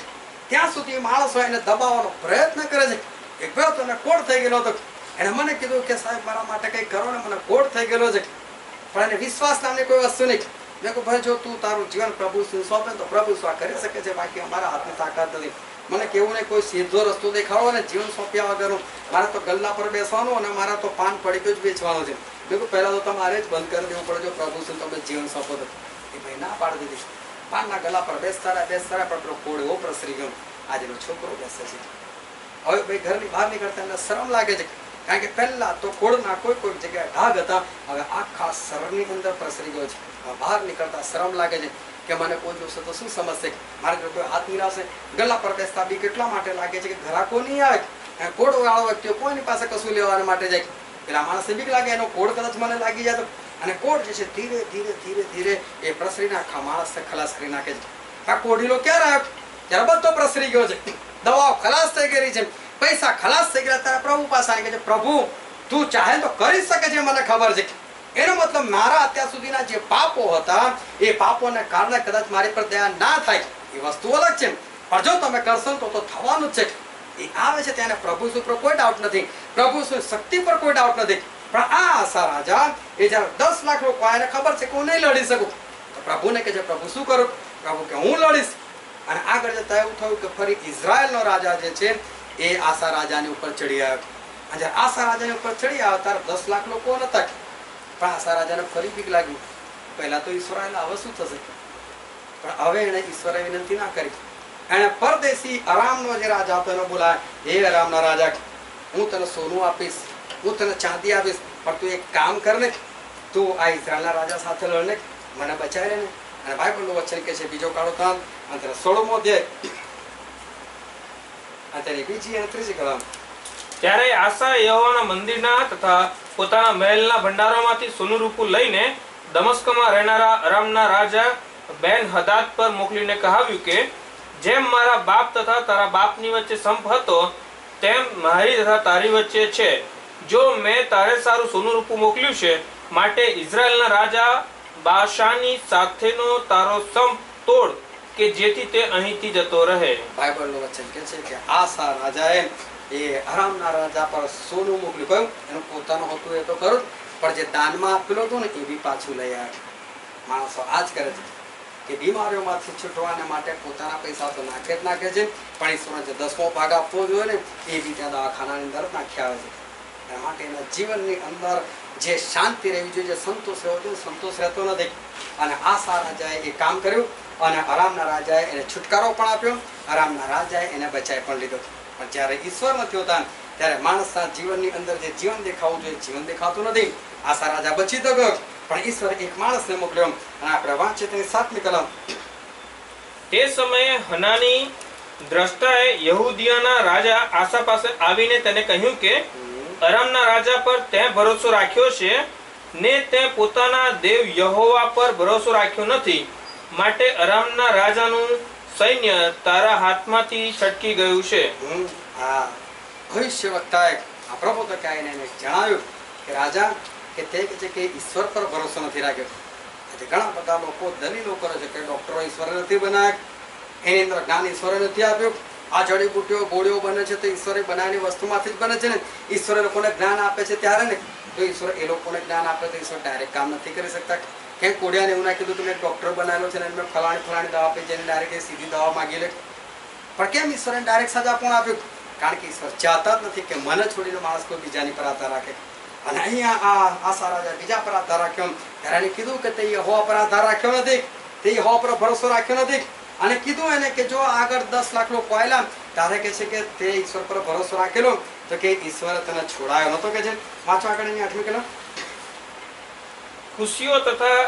S1: ત્યાં સુધી માણસો એને દબાવવાનો પ્રયત્ન કરે છે. એક ભાઈ તો એને કોડ થઈ ગયેલો હતો, એને મને કીધું કે સાહેબ મારા માટે કંઈ કરો ને, મને કોડ થઈ ગયેલો છે. પણ એને વિશ્વાસ નામની કોઈ વસ્તુ નહીં. મેં કહું ભાઈ જો તું તારું જીવન પ્રભુ સોંપે તો પ્રભુ સ્વા કરી શકે છે, બાકી અમારા હાથની તાકાત નથી. મને કેવું નહીં, કોઈ સીધો રસ્તો દેખાડો ને જીવન સોંપ્યા વગરનું. મારે તો ગલ્લા પર બેસવાનું અને મારા તો પાન પડીકો જ વેચવાનું છે. મેં કહું પહેલાં તો તમારે જ બંધ કરી દેવું પડે, જો પ્રભુ તમે જીવન સોંપો તો. એ ભાઈ ના પાડી દીધી. પાનના ગલા પર બેસતા રહ્યા પણ પેલો કોડ એવો પ્રસરી ગયો. આજે એનો છોકરો બેસે છે. હવે ભાઈ ઘરની બહાર નીકળતા એને શરમ લાગે છે, કારણ કે પહેલા તો કોડના કોઈ જગ્યાએ ડાઘ હતા, હવે આખા શરીરની અંદર પ્રસરી ગયો છે. બહાર નીકળતા શરમ લાગે છે કે મને કોઈ જોશે તો શું સમજશે, મારે જો કોઈ હાથ મિલાવશે. ગલા પર બેસતા બી કેટલા માટે લાગે છે કે ઘરાકો નહીં આવે, કોડ વાળો વ્યક્તિઓ કોઈની પાસે કશું લેવા માટે જાય. પેલા માણસને બીક લાગે એનો કોડ કદાચ મને લાગી જાય તો, અને કોડ જે છે ધીરે ધીરે ધીરે ધીરે એ પ્રસરીને આખા માણસને ખલાસ કરી નાખે છે. આ કોઢીલો ક્યારે આવ્યો? ત્યારે બધો પ્રસરી ગયો છે, દવાઓ ખલાસ થઈ ગઈ છે, પૈસા ખલાસ થઈ ગયા. ત્યારે પ્રભુ પાસે આવી ગયા છે, પ્રભુ તું ચાહે તો કરી શકે છે, મને ખબર છે. એનો મતલબ મારા અત્યાર સુધીના જે પાપો હતા એ પાપોને કારણે કદાચ મારી પર દયા ના થાય એ વસ્તુ અલગ છે, પણ જો તમે કરશો તો થવાનું જ છે. એ આવે છે ત્યાં પ્રભુ શું પર કોઈ ડાઉટ નથી, પ્રભુ શું શક્તિ પર કોઈ ડાઉટ નથી. પણ આ આશા રાજા એ જયારે 10 લાખ લોકો એને ખબર છે કે હું નહીં લડી શકું, તો પ્રભુને કહે છે પ્રભુ શું કરું? પ્રભુ કે હું લડીશ. અને આગળ જતા એવું થયું કે ફરી ઇઝરાયલનો રાજા જે છે એ આશા રાજાની ઉપર ચડી આવ્યો. અને જ્યારે આશા રાજાની ઉપર ચડી આવ્યો ત્યારે 10 લાખ લોકો નતા, પણ આશા રાજાને ફરી બીક લાગ્યું. પહેલા તો ઈશ્વર હવે શું થશે, પણ હવે એને ઈશ્વરે વિનંતી ના કરી. એને પરદેશી અરામનો જે રાજા હતો એને બોલાય, હે અરામના રાજા, હું તને સોનું આપીશ, હું તને ચાંદી આપીશ, પણ તું એક કામ કર ને, તું આ ઇઝરાયલના રાજા સાથે લડને, મને બચાવી લે ને. અને બાઇબલનું વચન કે છે બીજો કાળો કામ અને 16મો અધ્યાય અને બીજી અને ત્રીજી કલમ.
S2: ત્યારે આસા યહોવાના મંદિરના તથા પોતાના મહેલના ભંડારોમાંથી સોનું રૂપું લઈને દમસ્કમાં રહેનારા અરામના રાજા બેન હદાદ પર મોકલીને કહાવ્યું કે જેમ મારા બાપ તથા તારા બાપની વચ્ચે સંપ હતો તેમ મારી તથા તારી વચ્ચે છે. જો મેં તારે સારું સોનું રૂપું મોકલ્યું છે, માટે ઇઝરાયલના રાજા બાશાની સાથેનો તારો સંપ તોડ કે જેથી તે અહીંથી જતો રહે.
S1: બાઇબલનું વચન કહે છે કે આસા રાજાએ એ અરામના રાજા પર સોનું મોકલ્યું. કહ્યું એનું પોતાનું હતું એ તો ખરું, પણ જે દાનમાં આપેલું હતું ને એ બી પાછું લઈ આવ્યા. માણસો આ જ કરે છે કે બીમારીઓમાંથી છૂટવાને માટે પોતાના પૈસા તો નાખે જ નાખે છે, પણ ઈશ્વરને જે 10મો ભાગ આપવો જોઈએ ને એ બી ત્યાં દવાખાનાની અંદર નાખી આવે છે. એના માટે એના જીવનની અંદર જે શાંતિ રહેવી જોઈએ, જે સંતોષ રહેવો જોઈએ, સંતોષ રહેતો નથી. અને આસા રાજાએ એ કામ કર્યું અને અરામના રાજાએ એને છુટકારો પણ આપ્યો, અરામના રાજાએ એને બચાવી પણ લીધો. પણ જ્યારે ઈશ્વર નથી હોતા ત્યારે માણસના જીવનની અંદર જે જીવન દેખાવું જોઈએ જીવન દેખાતું નથી. આસા રાજા બચી તો ગયો, પણ ઈશ્વરે એક માણસને મોકલ્યો. અને આપણે વાંચીએ તેની 7મી કલમ.
S2: તે સમયે હનાની દ્રષ્ટાએ યહૂદિયાના રાજા આસા પાસે આવીને તેને કહ્યું કે અરામના રાજા પર તે ભરોસો રાખ્યો છે ને તે પોતાના દેવ યહોવા પર ભરોસો રાખ્યો નથી, માટે અરામના રાજાનું સૈન્ય તારા હાથમાંથી છટકી ગયું છે.
S1: હા, ભવિષ્યવક્તાએ આ પ્રબોધકાએ એને જણાવ્યું કે રાજા કે તે કહે છે કે ઈશ્વર પર ભરોસો નથી રાખ્યો. આજે ઘણા બધા લોકો દલીલો કરે છે કે ડોક્ટરો ઈશ્વરે નથી બનાવ્યા, એની અંદર જ્ઞાન ઈશ્વરે નથી આપ્યું, આ જડીબુટીઓ ગોળીઓ બને છે તો ઈશ્વરે બનાવેલી વસ્તુમાંથી જ બને છે ને, ઈશ્વરે લોકોને જ્ઞાન આપે છે ત્યારે ને, તો ઈશ્વર એ લોકોને જ્ઞાન આપે તો ઈશ્વર ડાયરેક્ટ કામ નથી કરી શકતા. કેમ કોડિયાને એવું ના કીધું તમે ડોક્ટર બનાવેલો છે ને મેં ફલાણી દવા આપી જેને ડાયરેક્ટ સીધી દવા માગી લે, પણ કેમ ઈશ્વરે ડાયરેક્ટ સજા પણ આપ્યું? કારણ કે ઈશ્વર ચાહતા જ નથી કે મને છોડીને માણસ કોઈ બીજાની પર આધાર રાખે. અને અહીંયા આ આસા રાજા બીજા પર આધાર રાખ્યો, ત્યારે એને કીધું કે તે યહોવા પર આધાર રાખ્યો નથી, તે યહોવા પર ભરોસો રાખ્યો નથી. અને કીધું એને કે જો આગળ 10 લાખ લોકો આવેલા ત્યારે કે છે કે તે ઈશ્વર પર ભરોસો રાખેલો તો કે ઈશ્વરે તને છોડાયો નતો કે છે. વાંચો આગળ એની 8મી કલમ.
S2: ખુશીઓ તથા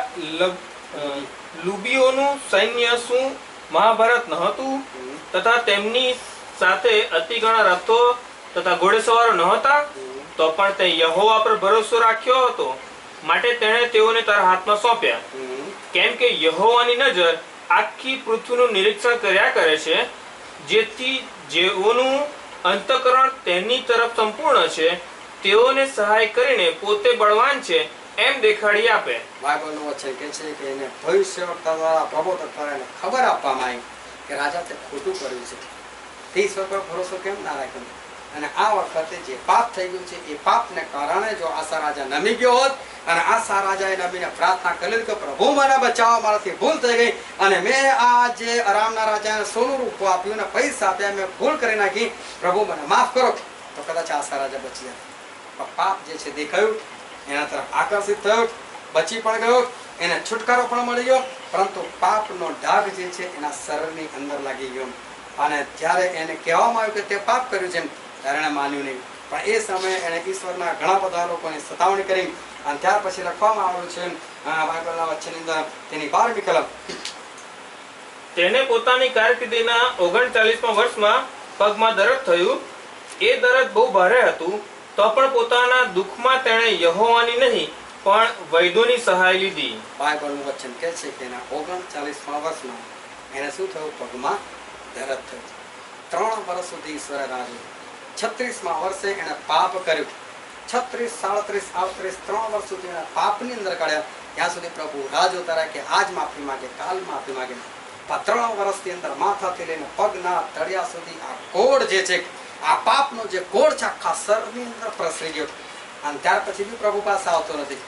S2: લુબીઓનું સૈન્ય શું મહાભારત ન હતું? તથા તેમની સાથે અતિ ઘણા રથો તથા ઘોડેસવારો ન હતા? તો પણ તે યહોવા પર ભરોસો રાખ્યો હતો, માટે તેણે તેઓને તારા હાથમાં સોંપ્યા. કેમ કે યહોવાની નજર આખી પૃથ્વીનું નિરીક્ષણ કર્યા કરે છે, જેથી જેઓનું અંતઃકરણ તેની તરફ સંપૂર્ણ છે તેઓને સહાય કરીને પોતે બળવાન છે એમ દેખાડી આપે.
S1: બાઇબલનું વચન કહે છે કે એને ભવિષ્યવક્તા દ્વારા પ્રબોધક દ્વારા એને ખબર આપવામાં આવી કે રાજા તે ખોટું કર્યું છે, તે ઈશ્વર પર ભરોસો કેમ ના રાખ્યો. અને આ વખતે જે પાપ થઈ ગયું છે એ પાપને કારણે જો આસા રાજા નમી ગયો હોત અને આસા રાજાએ નમીને પ્રાર્થના કરી કે પ્રભુ મને બચાવો, મારાથી ભૂલ થઈ ગઈ અને મેં આ જે અરામના રાજાને સોનું રૂપું આપ્યું ને પૈસા આપ્યા, મેં ભૂલ કરી નાખી, પ્રભુ મને માફ કરો, તો કદાચ આસા રાજા બચી જાય. પણ પાપ જે છે દેખાયું, એના તરફ આકર્ષિત થયો, બચી પણ ગયો એને છુટકારો પણ મળી ગયો, પરંતુ પાપનો ડાઘ જે છે એના શરીરની અંદર લાગી ગયો. અને જ્યારે એને કહેવામાં આવ્યું કે તે પાપ કર્યું છે ત્યારે એણે માન્યું નહીં. પણ એ સમયે એણે ઈશ્વરના ઘણા બધા લોકોની સતાવણી કરી. અને ત્યાર પછી લખવામાં આવ્યું છે બાઇબલના વચનની અંદર તેની 12મી કલમ,
S2: તેને પોતાની કારકિર્દીના 39મા વર્ષમાં પગમાં દર્દ થયું. એ દર્દ બહુ ભારે હતું, તો પણ પોતાના દુઃખમાં તેણે યહોવાની નહીં પણ વૈદ્યોની સહાય લીધી.
S1: બાઇબલનું વચન કહે છે કે એના 39મા વર્ષમાં એને શું થયું? પગમાં દર્દ થયું. 3 વર્ષ સુધી ઈશ્વરે રાહ જોઈ. 36મા વર્ષે એણે પાપ કર્યું. 36, 37, 38 3 વર્ષ સુધી એના પાપની અંદર કાઢ્યા. ત્યાં સુધી પ્રભુ રાહ જોતા રહ્યા કે આજ માફી માગે, કાલ માફી માગે. 3 વર્ષની અંદર માથાથી લઈને પગના તળિયા સુધી આ કોડ જે છે, આ પાપનો જે કોડ છે આખા શરીરની અંદર પ્રસરી ગયો. અને ત્યાર પછી બી પ્રભુ પાસે આવતો નથી.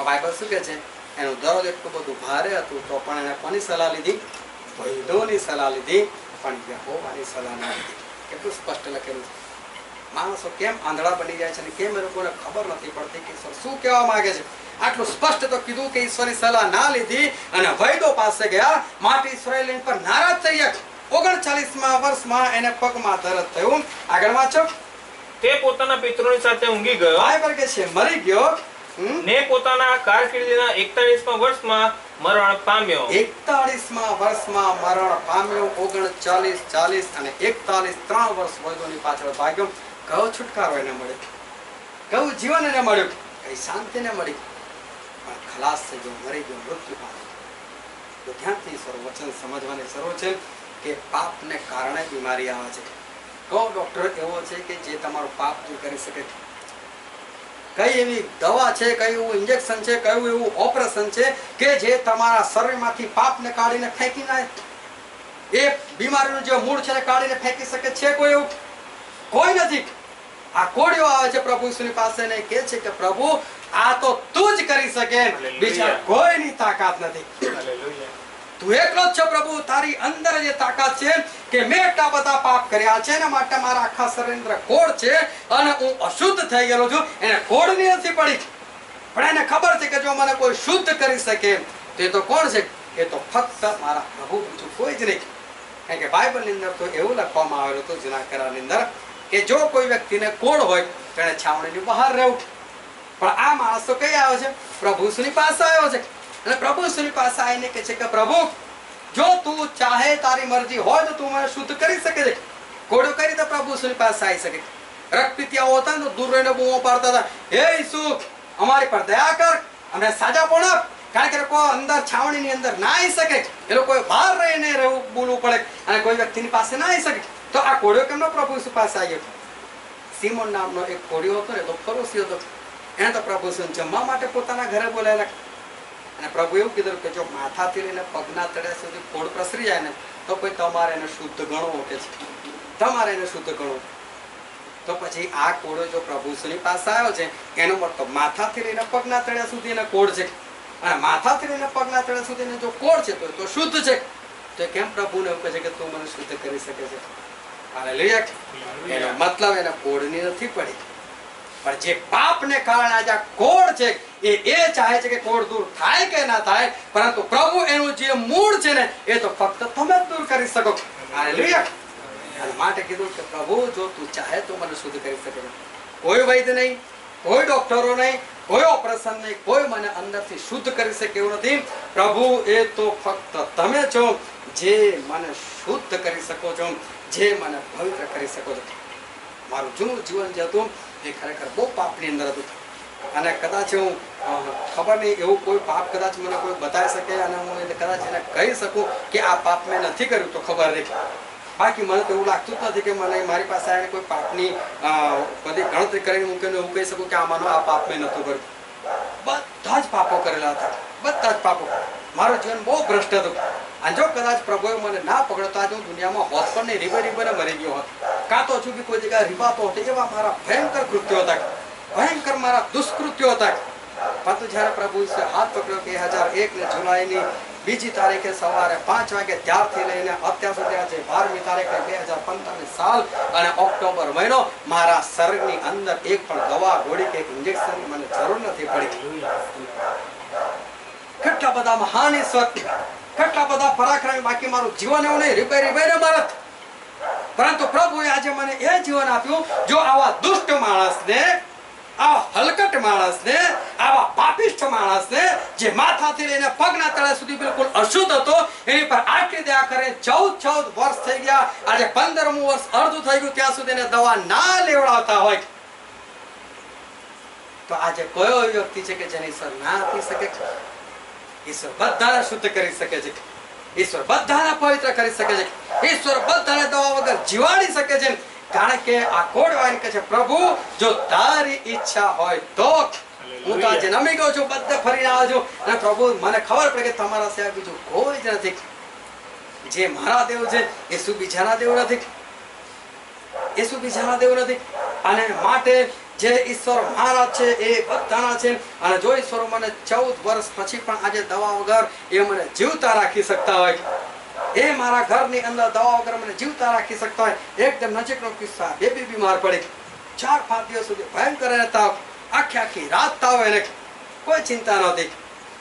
S1: બાઇબલ શું કહે છે? એનું દર્દ એટલું બધું ભારે હતું, તો પણ એને કોની સલાહ લીધી? વૈદ્યોની સલાહ લીધી, પણ યહોવાની સલાહ ના લીધી. કેટલું સ્પષ્ટ લખેલું છે. માણસો કેમ આંધળા બની જાય છે અને કેમ એ લોકોને ખબર નથી પડતી કે ઈશ્વર શું કહેવા માંગે છે. આટલું સ્પષ્ટ તો કીધું કે ઈશ્વરની સલાહ ના લીધી અને વૈદ્યો પાસે ગયા, માટે ઈશ્વર પર નારાજ થઈ ગયા. 39મા વર્ષમાં એને પગમાં દર્દ થયું. આગળ વાંચો.
S2: તે પોતાના પિતરોની સાથે ઊંઘી ગયો.
S1: બાઇબલ કહે છે મરી ગયો
S2: ને પોતાના કારકિર્દીના 41મા વર્ષમાં મરણ પામ્યો.
S1: 41મા વર્ષમાં મરણ પામ્યો. 39, 40 અને 41 3 વર્ષ વૈદ્યોની પાછળ ભાગ્યો. કયો છુટકારો એને મળ્યો, કયું જીવન એને મળ્યું, કઈ શાંતિ ને મળી, પણ ખલાસ થઈ ગયો, મરી ગયો, મૃત્યુ પામ્યો. તો ધ્યાનથી વચન સમજવાની જરૂર છે કે પાપને કારણે બીમારી આવે છે. કયો ડોક્ટર એવો છે કે જે તમારું પાપ દૂર કરી શકે? કઈ એવી દવા છે, કઈ એવું ઇન્જેક્શન છે, કયું એવું ઓપરેશન છે કે જે તમારા શરીરમાંથી પાપને કાઢીને ફેંકી નાખે? એ બીમારીનું જે મૂળ છે કાઢીને ફેંકી શકે છે કોઈ એવું? કોઈ નથી. આ કોડીઓ આવે છે પ્રભુ ઈસુની પાસે ને કહે છે કે પ્રભુ આ તો તું જ કરી શકે, બીજા કોઈની તાકાત નથી. તું એકલો જ છો પ્રભુ. તારી અંદર જે તાકાત છે કે મેં એટલા બધા પાપ કર્યા છે એના માટે મારા આખા શરીર અંદર કોડ છે અને હું અશુદ્ધ થઈ ગયેલો છું. એને કોડની નથી પડી, પણ એને ખબર છે કે જો મને કોઈ શુદ્ધ કરી શકે તો એ તો કોણ છે? એ તો ફક્ત મારા પ્રભુ, બીજું કોઈ જ નહીં. કારણ કે બાઇબલની અંદર તો એવું લખવામાં આવેલું હતું જૂના કરારની અંદર કે જો કોઈ વ્યક્તિને કોડ હોય તો એને છાવણીની બહાર રહેવું. પણ આ માણસ તો કઈ આવ્યો છે? પ્રભુ ઈસુની પાસે આવ્યો છે. અને પ્રભુ ઈસુની પાસે આવીને કહે છે કે પ્રભુ જો તું ચાહે, તારી મરજી હોય તો તું મને શુદ્ધ કરી શકે છે. કોડો કરી તો પ્રભુ ઈસુની પાસે આવી શકે. રક્તપિતિયાઓ હતા ને તો દૂર રહીને બૂમો પાડતા હતા, હે ઈસુ અમારી પર દયા કર, અમને સાજાપણું આપ. કારણ કે લોકો અંદર છાવણીની અંદર ના આવી શકે, એ લોકો બહાર રહીને રહેવું બોલવું પડે અને કોઈ વ્યક્તિની પાસે ના આવી શકે. તો આ કોડિયો કેમનો પ્રભુ ઈસુ પાસે આવ્યો? સિમોન નામનો એક કોડિયો હતો ને, તો ફરોશી હતો. એને તો પ્રભુ ઈસુ જમવા માટે પોતાના ઘરે બોલાયેલા. અને પ્રભુ એવું કીધું કે જો માથાથી લઈને પગના તળિયા સુધી કોડ પ્રસરી જાય ને તો કોઈ તમારે એને શુદ્ધ ગણવો કે છે, તમારે એને શુદ્ધ ગણવો. તો પછી આ કોડો જો પ્રભુ ઈસુની પાસે આવ્યો છે એનો મતલબ માથાથી લઈને પગના તળિયા સુધી એને કોડ છે. અને માથાથી લઈને પગના તળિયા સુધી જો કોડ છે તો શુદ્ધ છે. તો કેમ પ્રભુને એવું કહે છે કે તું મને શુદ્ધ કરી શકે છે? હાલેલુયા. એનો મતલબ એને કોડની નથી પડી, પણ જે પાપને કારણે આજે કોડ છે એ ચાહે છે કે કોડ દૂર થાય કે ના થાય, પરંતુ પ્રભુ એનું જે મૂળ છે ને એ તો ફક્ત તમે જ દૂર કરી શકો. હાલેલુયા. અને માટે કીધું કે પ્રભુ જો તું ચાહે તો મને શુદ્ધ કરી શકે. કોઈ વૈદ્ય નહીં, કોઈ ડોક્ટરો નહીં, કોઈ ઓપરેશન નહીં, કોઈ મને અંદરથી શુદ્ધ કરી શકે એવું નથી. પ્રભુ એ તો ફક્ત તમે છો જે મને શુદ્ધ કરી શકો છો, જે મને પવિત્ર કરી શકો છો. મારું જૂનું જીવન જે હતું એ ખરેખર બહુ પાપની અંદર હતું. અને કદાચ હું ખબર નહીં એવું કોઈ પાપ કદાચ મને કોઈ બતાવી શકે અને હું એને કદાચ એને કહી શકું કે આ પાપ મેં નથી કર્યું તો ખબર નહીં. બાકી મને તો એવું લાગતું જ નથી કે મને મારી પાસે આવીને કોઈ પાપની બધી ગણતરી કરીને મૂકીને એવું કહી શકું કે આમાંનો આ પાપ મેં નહોતું કર્યું. બધા જ પાપો કરેલા હતા, બધા જ પાપો. મારું જીવન બહુ ભ્રષ્ટ હતું. અને જો કદાચ પ્રભુએ મને ના પકડ્યો તો આજે હું દુનિયામાં હોત પણ નહીં, રીબે મરી ગયો હોત. કાં તો છું કે કોઈ જગ્યાએ રીબાતો હતો. એવા મારા ભયંકર કૃત્યો હતા, ભયંકર મારા દુષ્કૃત્યો હતા. પરંતુ જ્યારે પ્રભુ હાથ પકડ્યો 2001 જુલાઈની 2જી તારીખે સવારે 5 વાગે ત્યારથી લઈને અત્યાર સુધી આજે 12મી તારીખે 2015 સાલ અને ઓક્ટોબર મહિનો, મારા શરીરની અંદર એક પણ દવા ગોળી કે ઇન્જેક્શનની મને જરૂર નથી પડી. કેટલા બધા મહાન ઈશ્વર, કેટલા બધા પરાક્રમી, બાકી મારું જીવન એવું નહીં રીબાઈને મરત, પરંતુ પ્રભુએ આજે મને એ જીવન આપ્યું. જો આવા દુષ્ટ માણસને, આવા હલકટ માણસને, આવા પાપિષ્ઠ માણસને, જે માથાથી લઈને પગના તળે સુધી બિલકુલ અશુદ્ધ હતો, એની પર આટલી દયા કરે. 14 વર્ષ થઈ ગયા, આજે 15મું વર્ષ અડધું થઈ ગયું, ત્યાં સુધી એને દવા ના લેવડાવતા હોય, તો આજે કયો વ્યક્તિ છે કે જેને ઈશ્વર ના આપી શકે છે? ઈશ્વર બધાને શુદ્ધ કરી શકે છે, ઈશ્વર બધાને પવિત્ર કરી શકે છે, ઈશ્વર બધાને દવા વગર જીવાડી શકે છે. કારણ કે આ કોડવાન કહે છે, પ્રભુ જો તારી ઈચ્છા હોય તો. હું તો આજે નમી ગયો છું, બધે ફરીને આવ્યો છું, અને પ્રભુ મને ખબર પડે કે તમારા સિવાય બીજું કોઈ જ નથી. જે મારા દેવ છે ઈસુ બીજાના દેવ નથી, ઈસુ બીજાના દેવ નથી. અને માટે જે ઈશ્વર મારા છે એ બધાના છે. અને જો ઈશ્વર મને 14 વર્ષ પછી પણ આજે દવા વગર એ મને જીવતા રાખી શકતા હોય, એ મારા ઘરની અંદર દવા વગર મને જીવતા રાખી શકતા હોય. એકદમ નજીકનો કિસ્સા, બેબી બીમાર પડી, 4-5 દિવસ સુધી ભયંકર તાવ, આખી રાત તાવ, એને કોઈ ચિંતા નહોતી.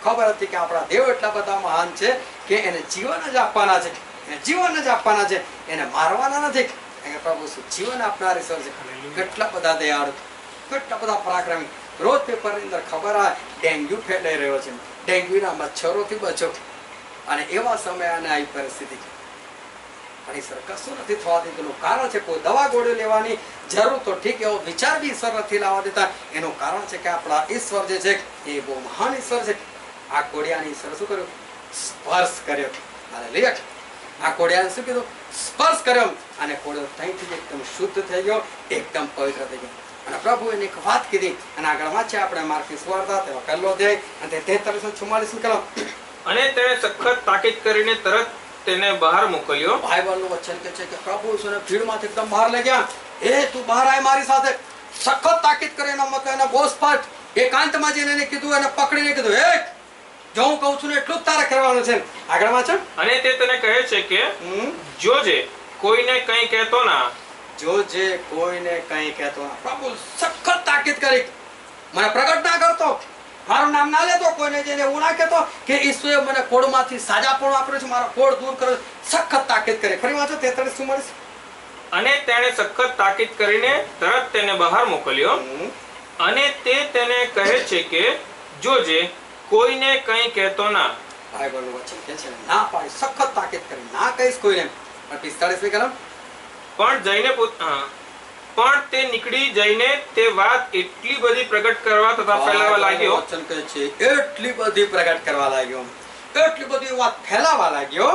S1: ખબર હતી કે આપણા દેવ એટલા બધા મહાન છે કે એને જીવન જ આપવાના છે, એને જીવન જ આપવાના છે, એને મારવાના નથી. પ્રભુ શું જીવન આપનાર ઈશ્વર છે. કેટલા બધા દયાળુ, કેટલા બધા પરાક્રમી. રોજ પેપરની અંદર ખબર આવે ડેન્ગ્યુ ફેલાઈ રહ્યો છે, ડેન્ગ્યુના મચ્છરોથી બચો. અને એવા સમયે અને આવી પરિસ્થિતિ, પણ ઈશ્વર કશું નથી થવા દીધું. કારણ છે કોઈ દવા ગોળીઓ લેવાની જરૂર તો ઠીક, એવો વિચાર બી ઈશ્વર નથી લાવવા દેતા. એનું કારણ છે કે આપણા ઈશ્વર જે છે એ બહુ મહાન ઈશ્વર છે. આ કોડિયાને ઈશ્વર શું કર્યું? સ્પર્શ કર્યો. હાલેલુયા. આ કોડિયાને શું કીધું? સ્પર્શ કર્યો. અને કોડિયો ત્યાંથી એકદમ શુદ્ધ થઈ ગયો, એકદમ પવિત્ર થઈ ગયો. અને પ્રભુ એને એક વાત કીધી, અને આગળ વાંચે આપણે માર્કની સુવાર્તા, તેમાં 1 અધ્યાય અને 43-44 કરો.
S2: અને તેણે સખત તાકીદ કરીને તરત તેને બહાર મોકલ્યો.
S1: બાઇબલનું વચન કહે છે કે પ્રભુ ઈસુને ભીડમાંથી એકદમ બહાર લઈ ગયા. એ તું બહાર આય મારી સાથે. સખત તાકીદ કરી, એનો મતલબ એને બોસ પાટ એકાંતમાં જઈને એને કીધું, એને પકડીને કીધું, એ જો હું કહું છું ને એટલું જ તારે કરવાનું છે. આગળ વાંચો.
S2: અને તે તેને કહે છે કે જોજે કોઈને કંઈ કહેતો ના.
S1: જોજે કોઈને કંઈ કહેતો ના. પ્રભુ સખત તાકીદ કરી, મને પ્રગટ ના કરતો, મારું નામ ના લેતો, કોઈને જઈને એવું ના કહેતો કે ઈસુએ મને કોડમાંથી સાજાપણું આપ્યું છે, મારો કોડ દૂર કર્યો. સખત તાકીદ કરી. ફરી વાંચો 43-44.
S2: અને તેણે સખત તાકીદ કરીને તરત તેને બહાર મોકલ્યો. અને તે તેને કહે છે કે જોજે કોઈને કંઈ કહેતો ના.
S1: બાઇબલનું વચન કહે છે ના પાડી, સખત તાકીદ કરી, ના કહીશ કોઈને. 45 કલમ.
S2: પણ તે નીકળી જઈને તે વાત એટલી બધી પ્રગટ કરવા તથા ફેલાવા લાગ્યો.
S1: વચન કહે છે એટલી બધી પ્રગટ કરવા લાગ્યો, એટલી બધી વાત ફેલાવા લાગ્યો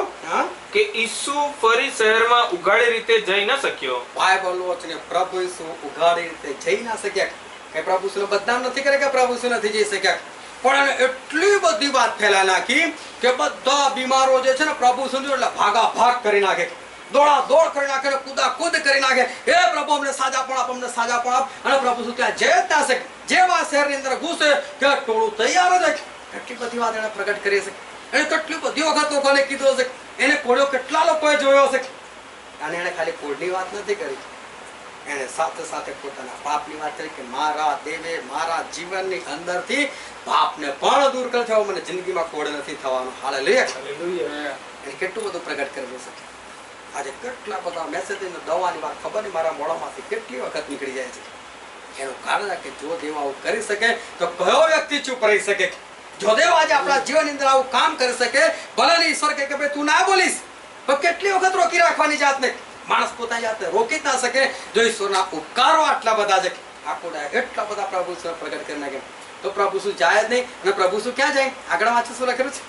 S2: કે ઈસુ ફરી શહેરમાં ઉઘાડી રીતે જઈ ન શક્યો.
S1: બાઇબલનું વચન, પ્રભુ ઈસુ ઉઘાડી રીતે જઈ ના શક્યા. કે પ્રભુ ઈસુને બદનામ નથી કરે કે પ્રભુ ઈસુ નથી જઈ શક્યા, પણ એને એટલી બધી વાત ફેલા નાખી કે બધા બીમારો જે છે ને પ્રભુ ઈસુ એટલે ભાગાભાગ કરી નાખે, દોડાદોડ કરી નાખે, કૂદાકૂદ કરી નાખે. એ પ્રભુ અમને સાજાપણ આપ, અમને સાજાપણ આપ. અને પ્રભુ શું ત્યાં જે ત્યાં છે, જેવા શહેરની અંદર ઘૂસે કે ટોળું તૈયાર જ. કેટલી બધી વાત એને પ્રગટ કરી છે, એને કેટલી બધી વખત લોકોને કીધું હશે, એને કોડ્યો કેટલા લોકોએ જોયો હશે. અને એને ખાલી કોડની વાત નથી કરી, એને સાથે સાથે પોતાના પાપની વાત કરી કે મારા દેવે મારા જીવનની અંદરથી પાપને પણ દૂર કરી થયો, મને જિંદગીમાં કોડ નથી થવાનો. હાલેલુયા. એને કેટલું બધું પ્રગટ કરેલું છે. આજે કેટલા બધા મેસેજ દવાની વાત ખબર નહીં મારા મોઢામાંથી કેટલી વખત નીકળી જાય છે. એનું કારણ કે જો દેવ આવું કરી શકે તો કયો વ્યક્તિ ચૂપ રહી શકે? જો દેવ આજે આપણા જીવનની અંદર આવું કામ કરી શકે, ભલે ને ઈશ્વર કહે કે ભાઈ તું ના બોલીશ, પણ કેટલી વખત રોકી રાખવાની જાતને? માણસ પોતાની જાતને રોકી જ ના શકે. જો ઈશ્વરના ઉપકારો આટલા બધા છે, આખો એટલા બધા પ્રભુ પ્રગટ કરી નાખે, તો પ્રભુ શું જાય જ નહીં. અને પ્રભુ શું ક્યાં જાય? આગળ વાંચો શું લખેલું છે?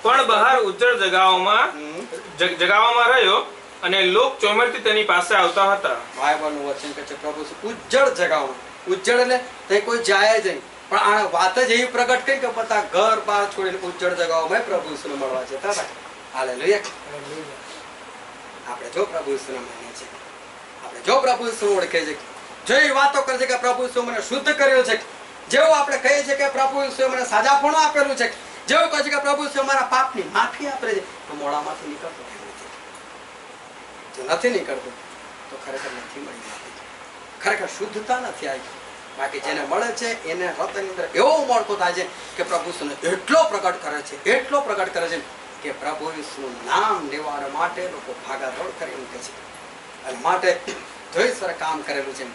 S2: પણ બહાર ઉજ્જડ જગાવામાં રહ્યો અને લોક ચોમેરથી તેની પાસે આવતા હતા.
S1: બાઇબલનું વચન કહે છે પ્રભુ ઉજ્જડ જગાવમાં. ઉજ્જડ એટલે તે કોઈ જાય જ નહીં, પણ આ વાત જ એવી પ્રગટ કરી કે બધા ઘર બાર છોડીને ઉજ્જડ જગાવમાં પ્રભુ ઈસુને મળવા જતા હતા. હાલેલુયા. આપણે જો પ્રભુ ઈસુને માનીએ છીએ, આપણે જો પ્રભુ ઈસુને ઓળખે છે, જો એ વાતો કરે છે કે પ્રભુ ઈસુ મને શુદ્ધ કર્યો છે, જેવું આપણે કહીએ છીએ કે પ્રભુ ઈસુએ મને સાજાપણું આપેલું છે, જેવું કહે છે કે પ્રભુ ઈસુ મારા પાપની માફી આપે છે, તો મોઢામાંથી નીકળતો નથી. જો નથી નીકળતું તો ખરેખર નથી મળી જતી, ખરેખર શુદ્ધતા નથી આવી. બાકી જેને મળે છે એને હૃદયની અંદર એવો ઉમળકો થાય છે કે પ્રભુ ઈસુને એટલો પ્રગટ કરે છે, એટલો પ્રગટ કરે છે કે પ્રભુ ઈસુનું નામ લેવા માટે લોકો ભાગાદોડ કરી મૂકે છે. અને માટે જો ઈશ્વરે કામ કરેલું છે